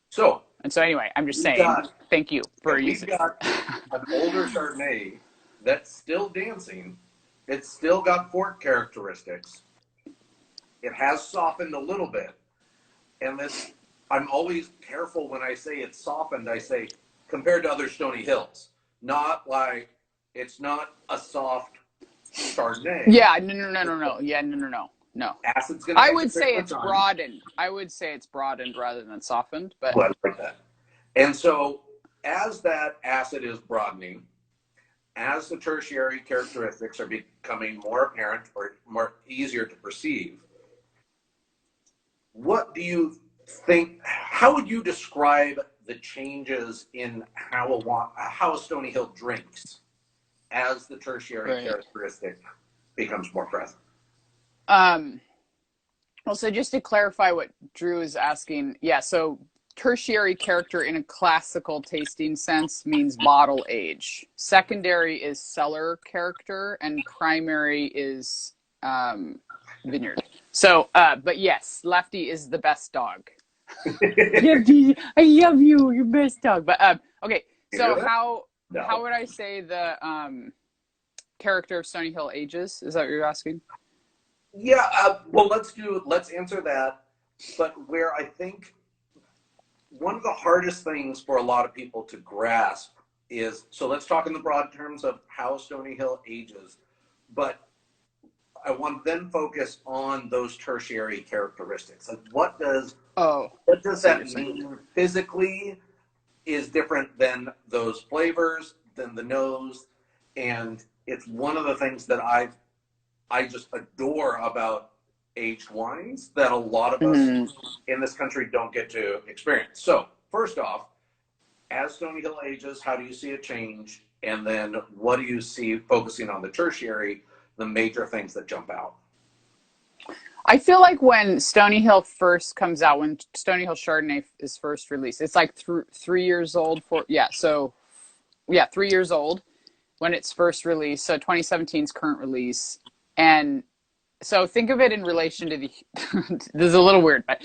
So. And so anyway, I'm just saying, thank you for using it. We've got an older Chardonnay that's still dancing. It's still got fork characteristics. It has softened a little bit. And this, I'm always careful when I say it's softened. I say compared to other Stony Hills. Not like, it's not a soft Chardonnay. Yeah, no. Yeah, no. Acid's gonna. I would say it's broadened. I would say it's broadened rather than softened. But I like that. And so, as that acid is broadening, as the tertiary characteristics are becoming more apparent or more easier to perceive, what do you think? How would you describe the changes in how a Stony Hill drinks as the tertiary characteristic becomes more present? Well, so just to clarify what Drew is asking, so tertiary character in a classical tasting sense means bottle age. Secondary is cellar character, and primary is vineyard. So, but yes, Lefty is the best dog. Lefty, I love you, you're best dog. But okay, so how would I say the character of Stony Hill ages? Is that what you're asking? Yeah, well, let's answer that. But where I think one of the hardest things for a lot of people to grasp is, so let's talk in the broad terms of how Stony Hill ages, but I want to then focus on those tertiary characteristics. Like what does that mean physically is different than those flavors, than the nose, and it's one of the things that I just adore about aged wines that a lot of us in this country don't get to experience. So first off, as Stony Hill ages, how do you see it change? And then what do you see focusing on the tertiary, the major things that jump out? I feel like when Stony Hill first comes out, when Stony Hill Chardonnay is first released, it's like 3 years old. 3 years old when it's first released. So 2017's current release. And so think of it in relation to the, this is a little weird, but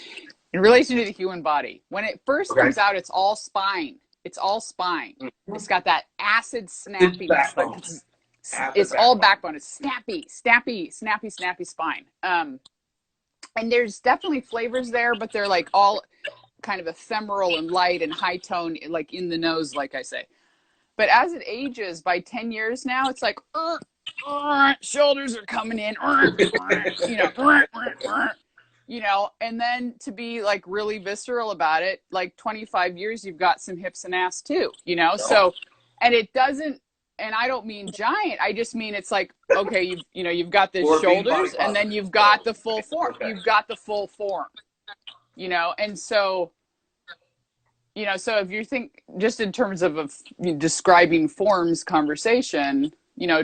in relation to the human body. When it first comes out, it's all spine. It's all spine. It's got that acid snappy. It's all backbone. It's snappy spine. And there's definitely flavors there, but they're like all kind of ephemeral and light and high tone, like in the nose, like I say. But as it ages, by 10 years now, it's like, shoulders are coming in, and then to be like really visceral about it, like 25 years, you've got some hips and ass too, So, and it doesn't, and I don't mean giant. I just mean it's like, okay, you've got the shoulders, and then you've got the full form. Okay. You've got the full form, and so. So if you think just in terms of describing forms conversation,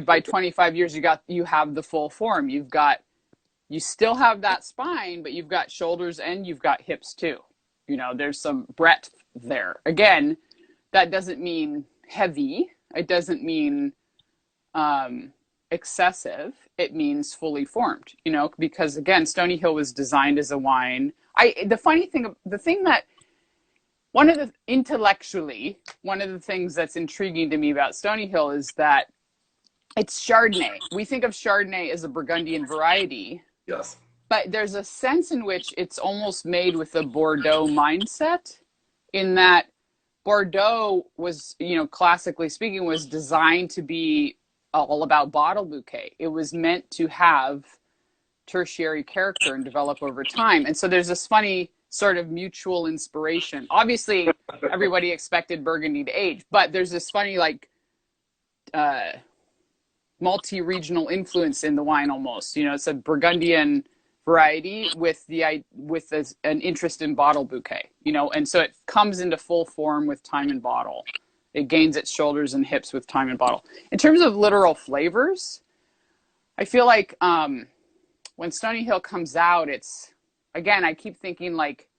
by 25 years, you have the full form. You still have that spine, but you've got shoulders and you've got hips too. There's some breadth there. Again, that doesn't mean heavy. It doesn't mean excessive. It means fully formed, because again, Stony Hill was designed as a wine. Intellectually, one of the things that's intriguing to me about Stony Hill is that it's Chardonnay. We think of Chardonnay as a Burgundian variety. Yes. But there's a sense in which it's almost made with a Bordeaux mindset, in that Bordeaux was, classically speaking, was designed to be all about bottle bouquet. It was meant to have tertiary character and develop over time. And so there's this funny sort of mutual inspiration. Obviously, everybody expected Burgundy to age, but there's this funny, multi-regional influence in the wine almost. It's a Burgundian variety with an interest in bottle bouquet, and so it comes into full form with time and bottle. It gains its shoulders and hips with time and bottle. In terms of literal flavors, I feel like when Stony Hill comes out, it's, again, I keep thinking like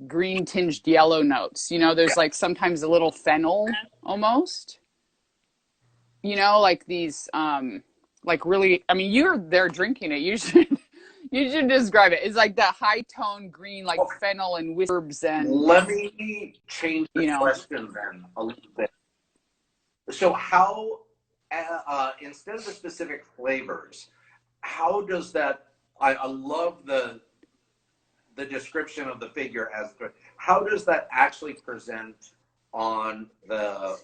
green tinged yellow notes. There's like sometimes a little fennel almost. Like these, really, I mean, you're there drinking it. You should describe it. It's like that high tone green, like fennel and herbs and. Let me change the question then a little bit. So how, instead of the specific flavors, how does that, I love the description of the figure as, how does that actually present on the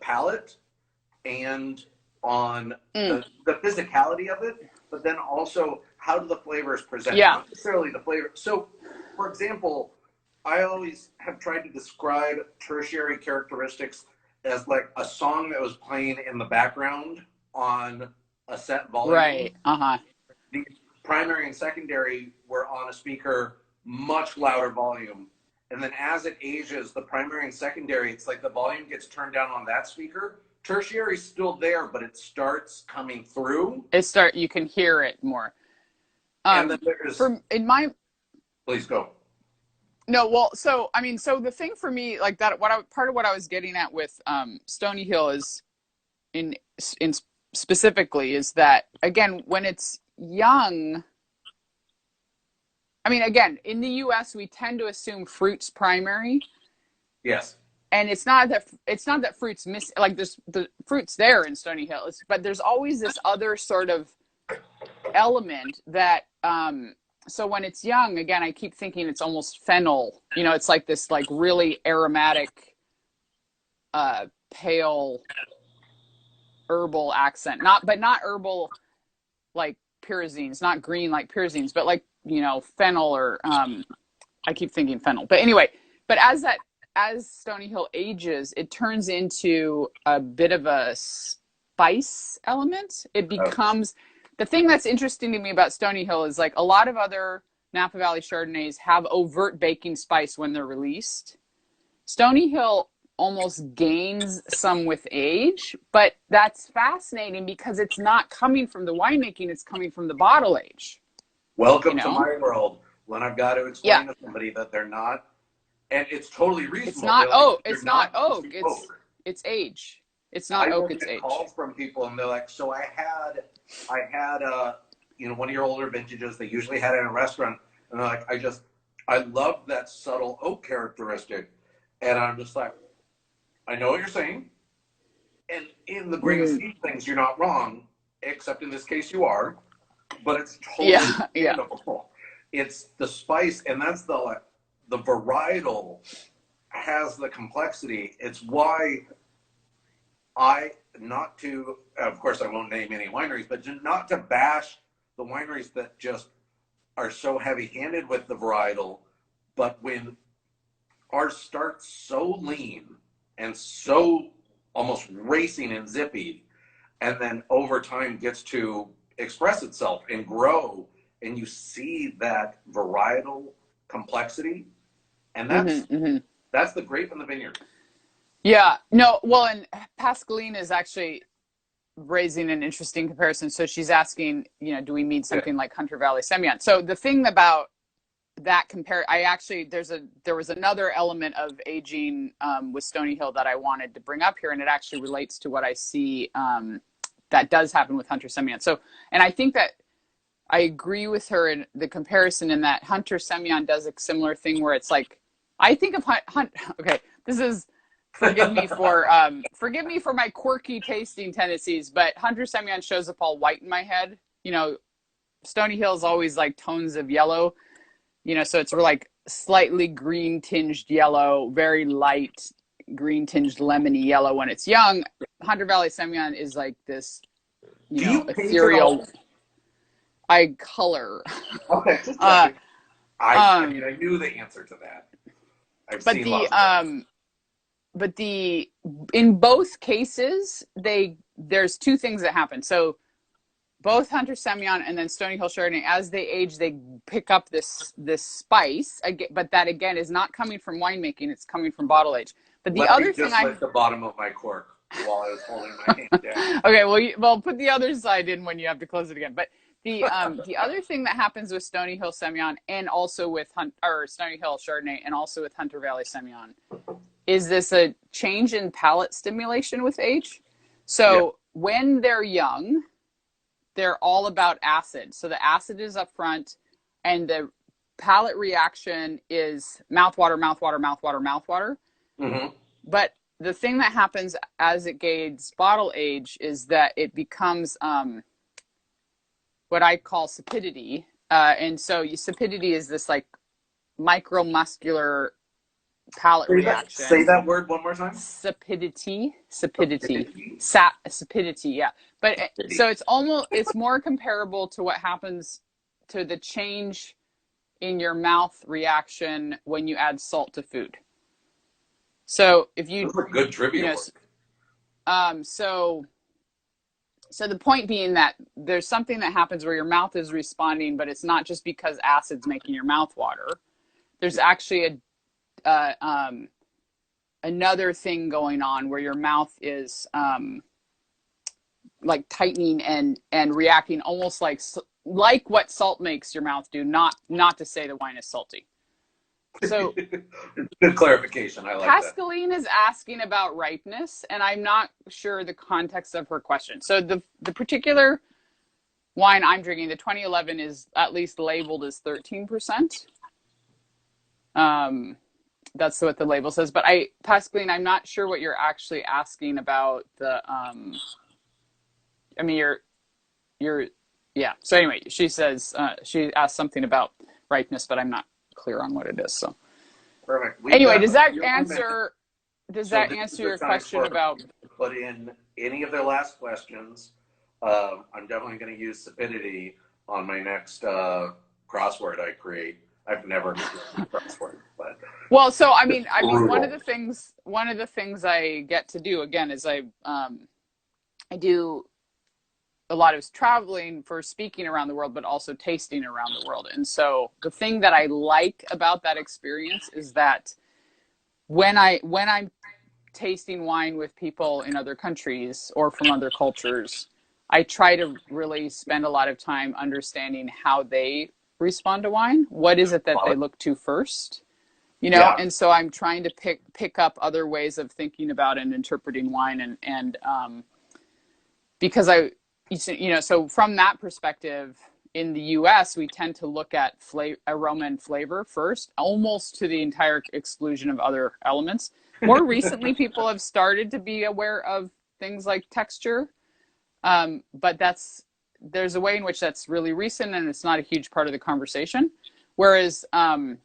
palate and on the physicality of it, but then also how do the flavors present? Not necessarily the flavor. So, for example, I always have tried to describe tertiary characteristics as like a song that was playing in the background on a set volume. Right. The primary and secondary were on a speaker, much louder volume. And then as it ages, the primary and secondary, it's like the volume gets turned down on that speaker. Tertiary is still there, but it starts coming through. You can hear it more. And then there's, please go. No, well, so the thing for me, like that, part of what I was getting at with Stony Hill is, in specifically, is that again, when it's young, I mean, again, in the U.S. we tend to assume fruit's primary. Yes. And it's not that fruit's miss, like there's the fruit's there in Stony Hill, but there's always this other sort of element that. So when it's young, again, I keep thinking it's almost fennel. It's like this, like really aromatic, pale, herbal accent. Not herbal, like pyrazines. Not green like pyrazines, but like fennel or I keep thinking fennel. But anyway, as Stony Hill ages, it turns into a bit of a spice element. It becomes. The thing that's interesting to me about Stony Hill is like a lot of other Napa Valley Chardonnays have overt baking spice when they're released. Stony Hill almost gains some with age, but that's fascinating because it's not coming from the winemaking, it's coming from the bottle age. Welcome to my world when I've got to explain to somebody that they're not, and it's totally reasonable. It's not oak. It's not oak. It's age. It's not oak. It's age. I get calls from people and they're like, so I had one of your older vintages. They usually had it in a restaurant, and they're like, I love that subtle oak characteristic, and I'm just like, I know what you're saying, and in the grand scheme of things, you're not wrong, except in this case you are, but it's totally understandable. It's the spice, and that's the varietal has the complexity. It's why of course I won't name any wineries, but not to bash the wineries that just are so heavy-handed with the varietal, but when ours starts so lean and so almost racing and zippy, and then over time gets to express itself and grow, and you see that varietal complexity, and that's the grape in the vineyard. Yeah, no, well, and Pascaline is actually raising an interesting comparison. So she's asking, you know, do we mean something like Hunter Valley Semillon? So the thing about that there was another element of aging with Stony Hill that I wanted to bring up here, and it actually relates to what I see that does happen with Hunter Semillon. So, and I think that I agree with her in the comparison in that Hunter Semillon does a similar thing where it's like, I think of okay, this is, forgive me for my quirky tasting tendencies, but Hunter Semillon shows up all white in my head. You know, Stony Hill is always like tones of yellow, you know, so it's like slightly green tinged yellow, very light green tinged lemony yellow when it's young. Hunter Valley Semillon is like this, you know, ethereal. I color. Okay, just checking. I mean, I knew the answer to that. I've seen lots of but in both cases, there's two things that happen. So both Hunter Semillon and then Stony Hill Chardonnay, as they age, they pick up this spice. But that again is not coming from winemaking; it's coming from bottle age. But the other thing, lift the bottom of my cork while I was holding my hand down. Okay, well, put the other side in when you have to close it again. But the other thing that happens with Stony Hill Semillon and also with Stony Hill Chardonnay and also with Hunter Valley Semillon is this a change in palate stimulation with age. So when they're young, they're all about acid. So the acid is up front, and the palate reaction is mouthwater, mouthwater, mouthwater, mouthwater. Mm-hmm. But the thing that happens as it gains bottle age is that it becomes what I call sapidity. And so sapidity is this like micromuscular palate reaction. Say that word one more time. Sapidity, yeah. But so it's more comparable to what happens to the change in your mouth reaction when you add salt to food. So if you, those are good trivia. So the point being that there's something that happens where your mouth is responding, but it's not just because acid's making your mouth water. There's actually another thing going on where your mouth is like tightening and reacting almost like what salt makes your mouth do. Not to say the wine is salty. So good clarification. I like Pascaline is asking about ripeness, and I'm not sure the context of her question. So the particular wine I'm drinking, the 2011, is at least labeled as 13%. That's what the label says. But Pascaline, I'm not sure what you're actually asking about the. I mean, yeah. So anyway, she says she asked something about ripeness, but I'm not clear on what it is. So perfect. Anyway, does that answer your question about put in any of their last questions? I'm definitely going to use sapidity on my next crossword I create. I've never used a crossword, but well, so I mean one of the things I get to do again is I do a lot of I'm for speaking around the world, but also tasting around the world. And so the thing that I like about that experience is that when I'm tasting wine with people in other countries or from other cultures, I try to really spend a lot of time understanding how they respond to wine. What is it that they look to first? You know, and so I'm trying to pick up other ways of thinking about and interpreting wine and because so from that perspective, in the U.S., we tend to look at aroma and flavor first, almost to the entire exclusion of other elements. More recently, people have started to be aware of things like texture, but there's a way in which that's really recent, and it's not a huge part of the conversation. Whereas, in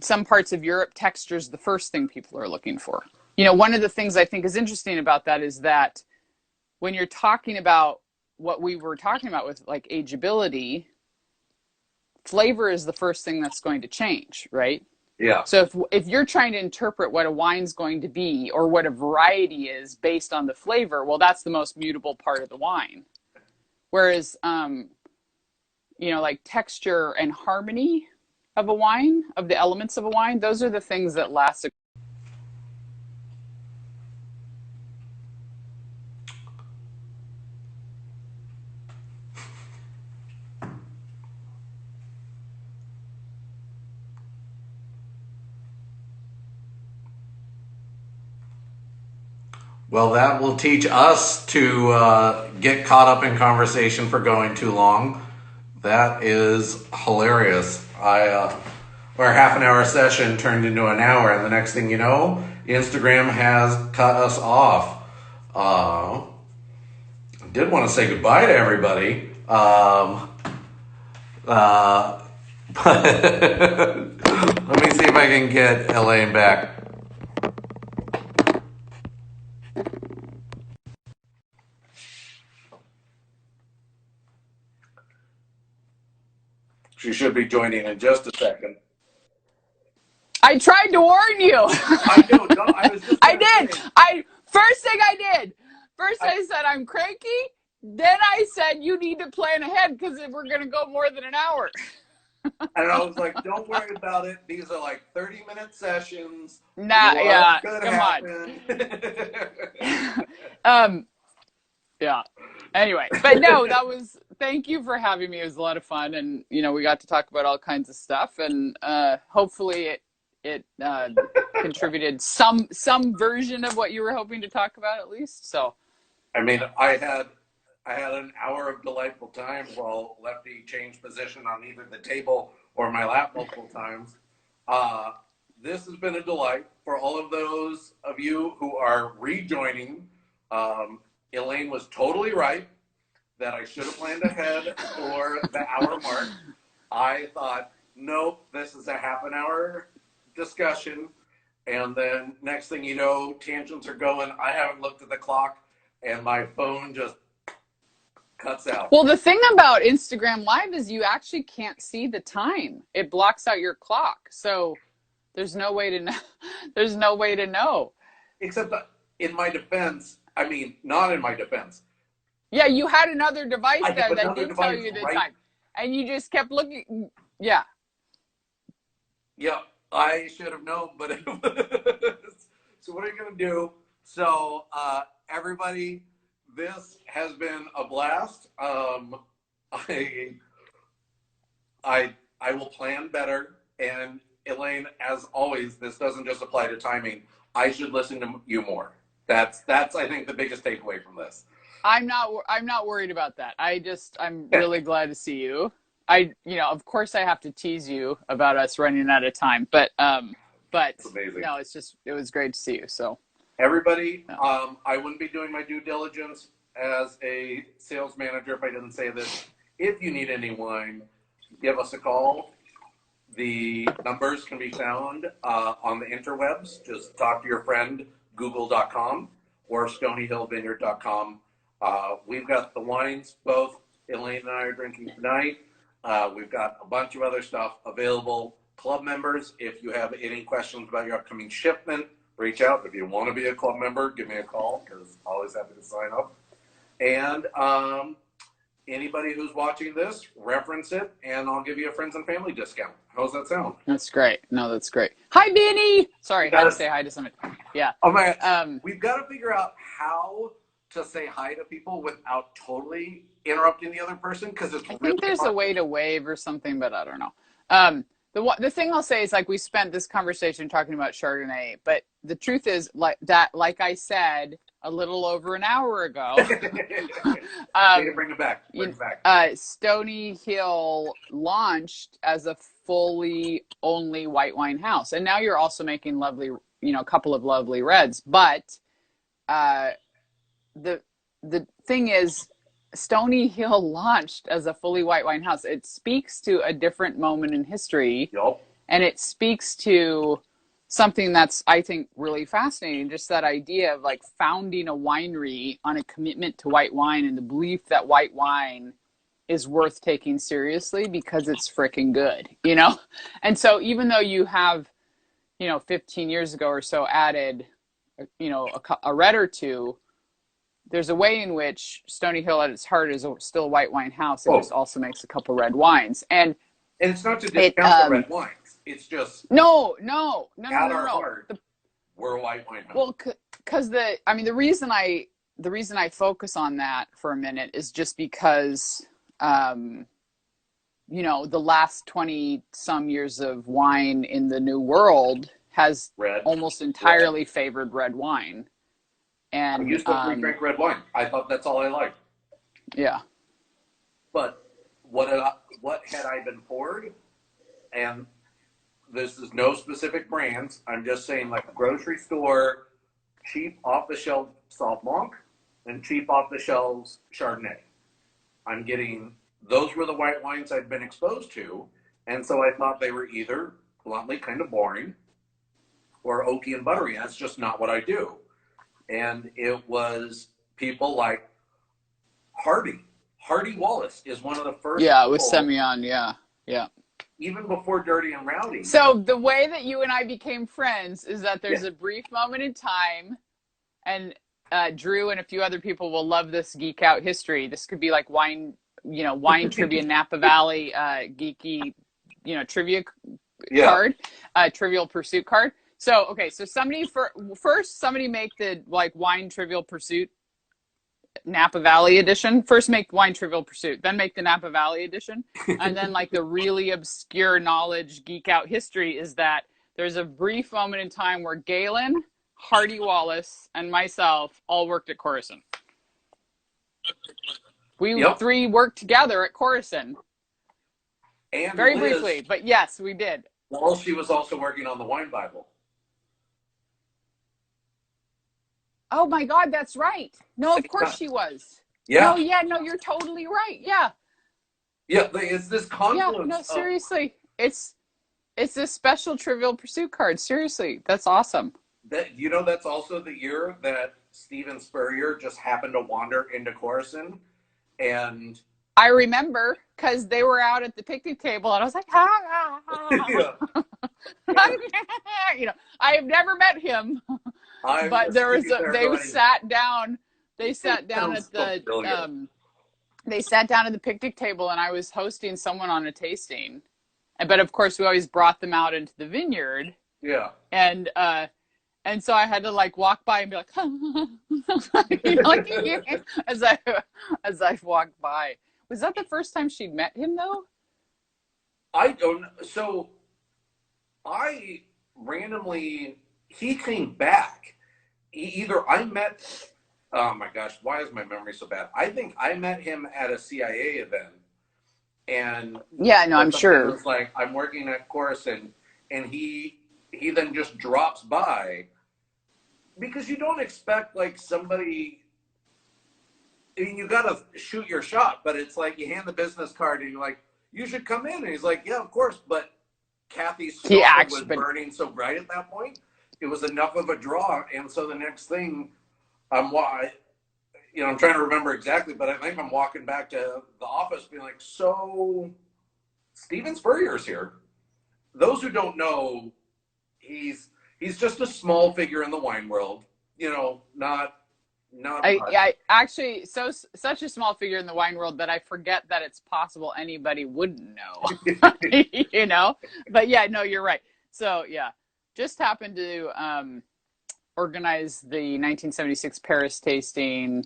some parts of Europe, texture is the first thing people are looking for. One of the things I think is interesting about that is that when you're talking about what we were talking about with like ageability, flavor is the first thing that's going to change, right? Yeah. So if you're trying to interpret what a wine's going to be or what a variety is based on the flavor, well, that's the most mutable part of the wine. Whereas, like texture and harmony of a wine, of the elements of a wine, those are the things that last. Well, that will teach us to get caught up in conversation for going too long. That is hilarious. Our half an hour session turned into an hour, and the next thing you know, Instagram has cut us off. I did want to say goodbye to everybody. Let me see if I can get Elaine back. She should be joining in just a second. I tried to warn you. I do. No, I was just. I did. First thing I did. First I said I'm cranky. Then I said you need to plan ahead because we're going to go more than an hour. And I was like, don't worry about it. These are like 30-minute sessions. Nah, yeah, come happen. on. Yeah. Anyway, but no, thank you for having me. It was a lot of fun. And, we got to talk about all kinds of stuff. And hopefully it contributed some version of what you were hoping to talk about at least. So, I mean, I had an hour of delightful time while Lefty changed position on either the table or my lap multiple times. This has been a delight. For all of those of you who are rejoining, Elaine was totally right that I should have planned ahead for the hour mark. I thought, nope, this is a half an hour discussion. And then next thing you know, tangents are going. I haven't looked at the clock and my phone just cuts out. Well, the thing about Instagram Live is you actually can't see the time. It blocks out your clock. So there's no way to know. There's no way to know. Except in my defense, I mean, not in my defense. Yeah, you had another device there that did tell you the time. And you just kept looking. Yeah. Yeah, I should have known, but it was. So what are you going to do? So everybody, this has been a blast. I will plan better. And Elaine, as always, this doesn't just apply to timing. I should listen to you more. That's I think the biggest takeaway from this. I'm not worried about that. I'm really glad to see you. Of course I have to tease you about us running out of time, but It's amazing. No, it was great to see you. So everybody, I wouldn't be doing my due diligence as a sales manager if I didn't say this. If you need any wine, give us a call. The numbers can be found on the interwebs. Just talk to your friend, google.com or stonyhillvineyard.com. We've got the wines, both Elaine and I are drinking tonight. We've got a bunch of other stuff available. Club members, if you have any questions about your upcoming shipment, reach out. If you want to be a club member, give me a call because I'm always happy to sign up. And anybody who's watching this, reference it, and I'll give you a friends and family discount. How's that sound? That's great. No, that's great. Hi, Benny. Sorry, I had to say hi to somebody. Yeah. Oh my! We've got to figure out how to say hi to people without totally interrupting the other person because it's. I think there's a way to wave or something, but I don't know. The thing I'll say is we spent this conversation talking about Chardonnay, but the truth is like I said a little over an hour ago. Bring it back. Bring it back. Stony Hill launched as a fully only white wine house, and now you're also making lovely, a couple of lovely reds. But the thing is, Stony Hill launched as a fully white wine house. It speaks to a different moment in history. Yep. And it speaks to something that's, I think, really fascinating. Just that idea of founding a winery on a commitment to white wine and the belief that white wine is worth taking seriously because it's freaking good, And so even though you have, 15 years ago or so added, a red or two, there's a way in which Stony Hill at its heart is still a white wine house. It just also makes a couple red wines. And it's not to discount the red wines. It's just no. Heart, we're a white wine house. Well, because the reason I focus on that for a minute is just because the last 20 some years of wine in the New World has almost entirely favored red wine. I And used to only drink red wine. I thought that's all I liked. yeah. But what had I been poured? And this is no specific brands. I'm just saying, like grocery store, cheap off the shelf Sauv Blanc and cheap off the shelves Chardonnay. I'm getting those were the white wines I'd been exposed to, and so I thought they were either bluntly kind of boring or oaky and buttery. That's just not what I do. And it was people like Hardy. Hardy Wallace is one of the first. Yeah, with Semyon. Yeah. Yeah. Even before Dirty and Rowdy. So the way that you and I became friends is that there's a brief moment in time, and Drew and a few other people will love this geek out history. This could be like wine trivia, Napa Valley, geeky, trivia card, Trivial Pursuit card. So, okay, so somebody make the wine Trivial Pursuit Napa Valley edition. First make wine Trivial Pursuit, then make the Napa Valley edition. And then the really obscure knowledge geek out history is that there's a brief moment in time where Galen, Hardy Wallace, and myself all worked at Coruscant. We three worked together at Coruscant. And very Liz, briefly, but yes, we did. Well, she was also working on the Wine Bible. Oh my God, that's right. No, of course she was. Yeah. No, yeah, no, you're totally right. Yeah. Yeah, it's this confluence. Yeah, no, seriously. It's this special Trivial Pursuit card. Seriously, that's awesome. That's also the year that Steven Spurrier just happened to wander into Coruscant, and I remember because they were out at the picnic table, and I was like, I have never met him, but they sat down at the picnic table, and I was hosting someone on a tasting, but of course we always brought them out into the vineyard. Yeah. And so I had to walk by and be like, as I walked by. Was that the first time she'd met him though? I don't. So he came back. Oh my gosh, why is my memory so bad? I think I met him at a CIA event. And yeah, no, I'm sure. It was like, I'm working at Coruscant, and he then just drops by. Because you don't expect somebody. I mean, you gotta shoot your shot, but it's like you hand the business card and you're like, "You should come in." And he's like, "Yeah, of course." But Kathy's star was burning so bright at that point, it was enough of a draw. And so the next thing, I'm trying to remember exactly, but I think I'm walking back to the office, being like, "So, Steven Spurrier's here." Those who don't know, he's just a small figure in the wine world, not I actually such a small figure in the wine world that I forget that it's possible anybody wouldn't know. But yeah, no, you're right. So yeah, just happened to organize the 1976 Paris tasting.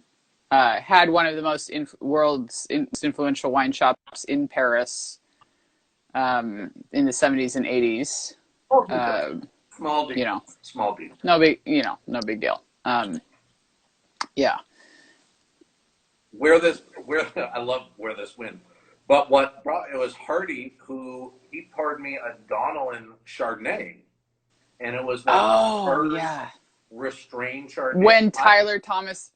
Had one of the world's influential wine shops in Paris in the 70s and 80s. Small deal. Small deal. No big deal. Yeah. I love where this went. But it was Hardy he poured me a Donnellan Chardonnay, and it was first restrained Chardonnay. When Tyler Thomas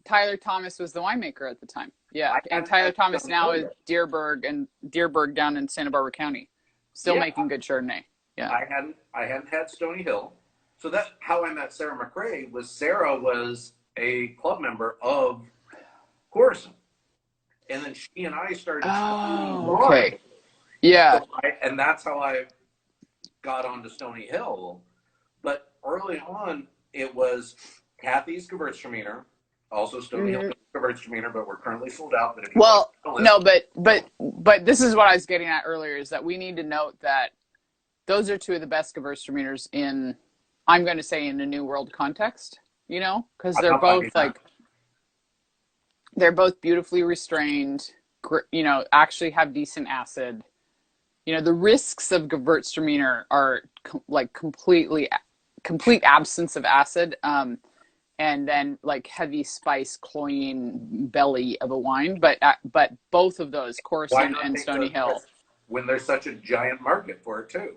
was the winemaker at the time. Yeah, and Tyler Thomas now is Deerberg down in Santa Barbara County, still making good Chardonnay. Yeah. I hadn't had Stony Hill, so that's how I met Sarah McRae. Sarah was a club member of Coruscant, and then she and I started. Oh, okay. Yeah. So and that's how I got onto Stony Hill. But early on, it was Kathy's Gewürztraminer, also Stony Hill Gewürztraminer, but we're currently sold out. But this is what I was getting at earlier, is that we need to note that those are two of the best Gewürztraminers in, I'm going to say, in a New World context, because they're both beautifully restrained, actually have decent acid. The risks of Gewürztraminer are complete absence of acid. And and then like heavy spice, cloying belly of a wine. But both of those, Why Corson not and take Stony the Hill. risk when there's such a giant market for it too?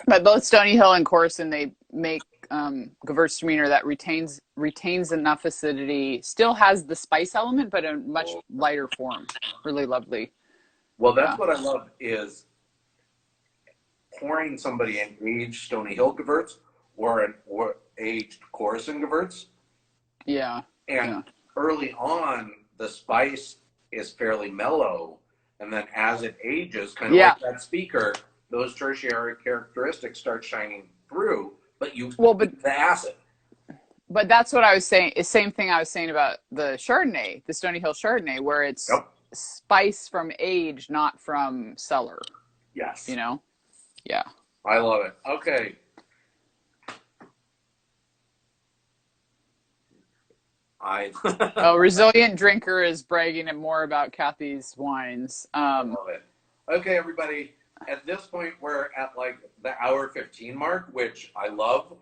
But both Stony Hill and Corson, they make Gewürztraminer that retains enough acidity, still has the spice element, but in a much lighter form. Really lovely. Well, that's what I love is pouring somebody an aged Stony Hill Gewürz or an aged Corson Gewürz. Yeah. And early on, the spice is fairly mellow. And then as it ages, kind of like that speaker, those tertiary characteristics start shining through, but the acid. But that's what I was saying. The same thing I was saying about the Chardonnay, the Stony Hill Chardonnay, where it's spice from age, not from cellar. Yes. You know? Yeah. I love it. Okay. Resilient Drinker is bragging more about Kathy's wines. I love it. Okay, everybody. At this point, we're at like the hour 15 mark, which I love.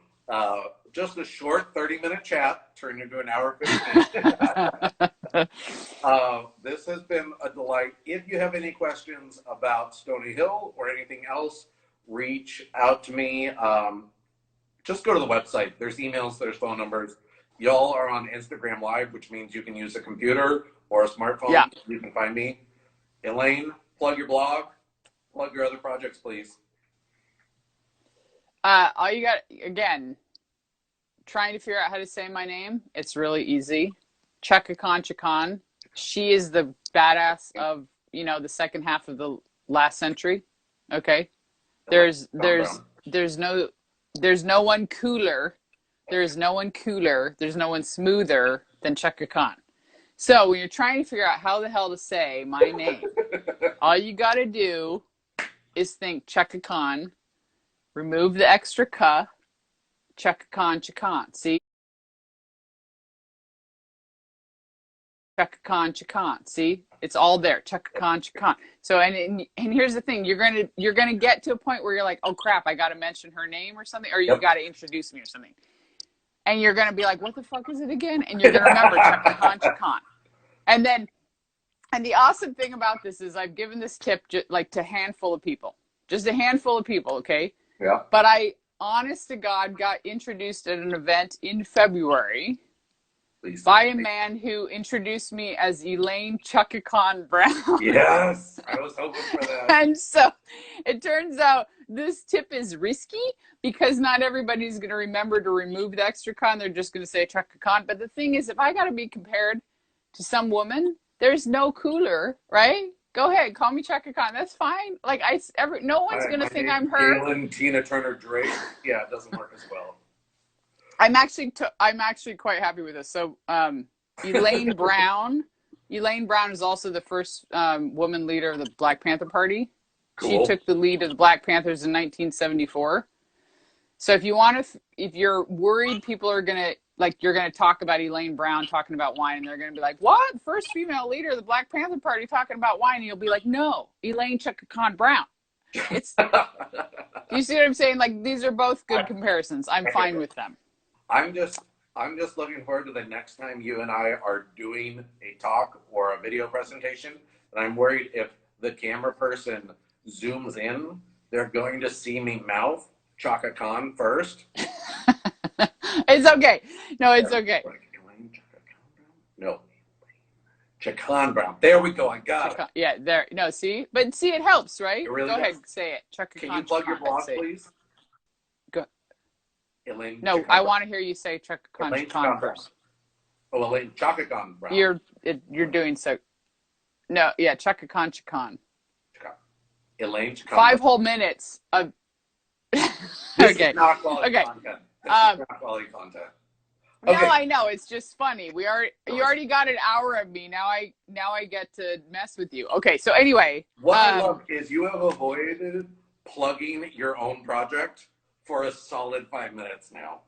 Just a short 30-minute chat turned into an hour 15. This has been a delight. If you have any questions about Stony Hill or anything else, reach out to me. Just go to the website. There's emails, there's phone numbers. Y'all are on Instagram Live, which means you can use a computer or a smartphone. Yeah. You can find me. Elaine, plug your blog. Plug your other projects, please. All you got, again, trying to figure out how to say my name. It's really easy. Chukan. She is the badass of, the second half of the last century. Okay. There's no one cooler. There's no one cooler. There's no one smoother than Chukan. So when you're trying to figure out how the hell to say my name, all you got to do is think Chukan, remove the extra ka, Chukan. See? Chukan. See? It's all there. Chukan. So and here's the thing, you're gonna get to a point where you're like, oh crap, I gotta mention her name or something, or you gotta introduce me or something. And you're gonna be like, what the fuck is it again? And you're gonna remember Chukan. And the awesome thing about this is I've given this tip to a handful of people. Just a handful of people, okay? Yeah. But I, honest to God, got introduced at an event in February by a man who introduced me as Elaine Chukan Brown. Yes, I was hoping for that. And so it turns out this tip is risky because not everybody's going to remember to remove the extra con. They're just going to say Chukan. But the thing is, if I got to be compared to some woman, there's no cooler, right? Go ahead, call me Chukan. That's fine. Like no one's gonna think I'm her. Galen, Tina Turner, Drace. Yeah, it doesn't work as well. I'm actually quite happy with this. So, Elaine Brown. Elaine Brown is also the first woman leader of the Black Panther Party. Cool. She took the lead of the Black Panthers in 1974. So if you're worried people are gonna you're going to talk about Elaine Brown talking about wine, and they're going to be like, what? First female leader of the Black Panther Party talking about wine. And you'll be like, no, Elaine Chukan Brown. It's, do you see what I'm saying? Like, these are both good comparisons. I'm fine with them. I'm just looking forward to the next time you and I are doing a talk or a video presentation. And I'm worried if the camera person zooms in, they're going to see me mouth Chukan first. It's okay. No, it's okay. No. Chukan Brown. There we go. I got it. Yeah, there. No, see? But see, it helps, right? It really go does. ahead, say it. Can you plug your blog, please? Go. Elaine. No, I want to hear you say Chukan first. Oh, Elaine Chukan Brown. You're doing so. No, yeah, Chukan. Elaine Chukan. 5 whole minutes of. Okay. Is not quality content. This is not quality content. Okay. No, I know. It's just funny. You already got an hour of me. Now I get to mess with you. Okay. So anyway, what I love is you have avoided plugging your own project for a solid 5 minutes now.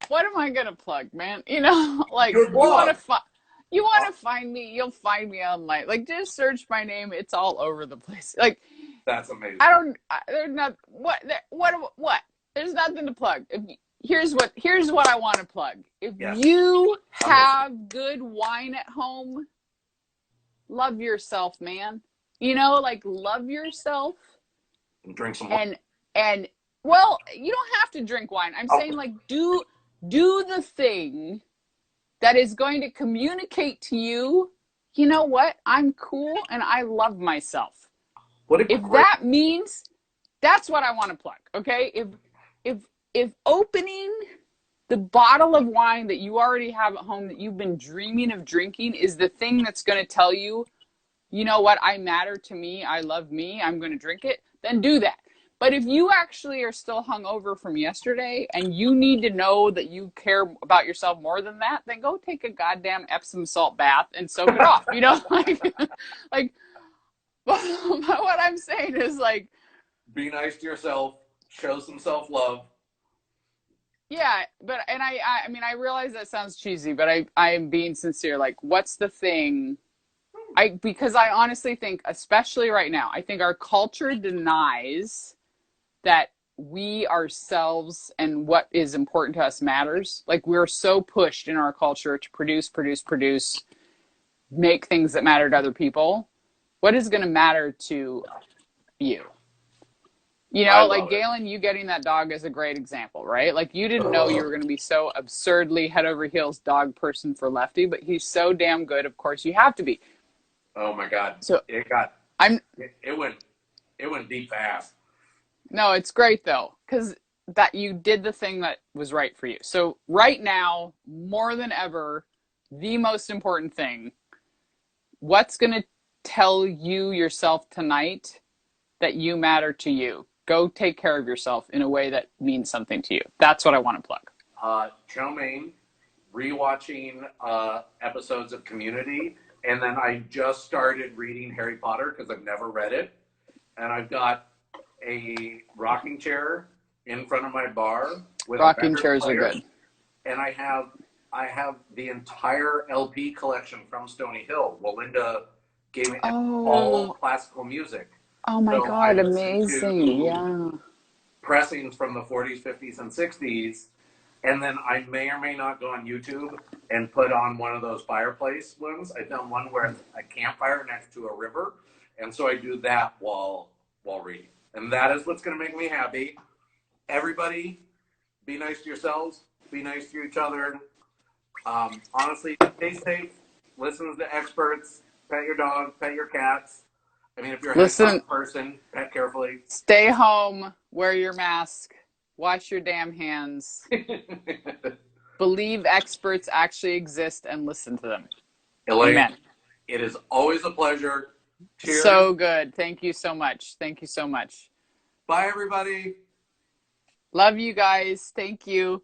What am I gonna plug, man? Like your blog. You want to find me? You'll find me online. Like, just search my name. It's all over the place. Like, that's amazing. There's not what. There's nothing to plug. here's what I want to plug. If Yes. you have good wine at home, love yourself, man. You know, like, love yourself. And drink some wine. And well, you don't have to drink wine. I'm saying, like, do the thing that is going to communicate to you, you know what? I'm cool and I love myself. If that means, that's what I want to plug. Okay? If opening the bottle of wine that you already have at home that you've been dreaming of drinking is the thing that's going to tell you, you know what, I matter to me, I love me, I'm going to drink it, then do that. But if you actually are still hungover from yesterday and you need to know that you care about yourself more than that, then go take a goddamn Epsom salt bath and soak it off. You know, like, but what I'm saying is, like, be nice to yourself, show some self-love. Yeah, but, and I mean, I realize that sounds cheesy, but I am being sincere. Like, what's the thing? Because I honestly think, especially right now, I think our culture denies that we ourselves and what is important to us matters. Like, we're so pushed in our culture to produce, make things that matter to other people. What is going to matter to you? You know, like, Galen, you getting that dog is a great example, right? Like, you didn't know you were going to be so absurdly head over heels dog person for Lefty, but he's so damn good. Of course, you have to be. Oh my God! So it went deep fast. No, it's great though, because that you did the thing that was right for you. So right now, more than ever, the most important thing, what's going to tell you yourself tonight that you matter to you? Go take care of yourself in a way that means something to you. That's what I want to plug. Chow mein, rewatching episodes of Community, and then I just started reading Harry Potter because I've never read it, and I've got a rocking chair in front of my bar with rocking chairs are good, and I have the entire LP collection from Stony Hill. Well, Linda gave me all classical music. Oh my God, amazing. Yeah. Pressings from the 40s, 50s, and 60s. And then I may or may not go on YouTube and put on one of those fireplace ones. I found one where it's a campfire next to a river. And so I do that while reading. And that is what's going to make me happy. Everybody, be nice to yourselves. Be nice to each other. Honestly, stay safe. Listen to the experts. Pet your dog. Pet your cats. I mean, if you're a hands-on person, pet carefully. Stay home. Wear your mask. Wash your damn hands. Believe experts actually exist and listen to them. Elaine, amen. It is always a pleasure. Cheers. So good. Thank you so much. Thank you so much. Bye, everybody. Love you guys. Thank you.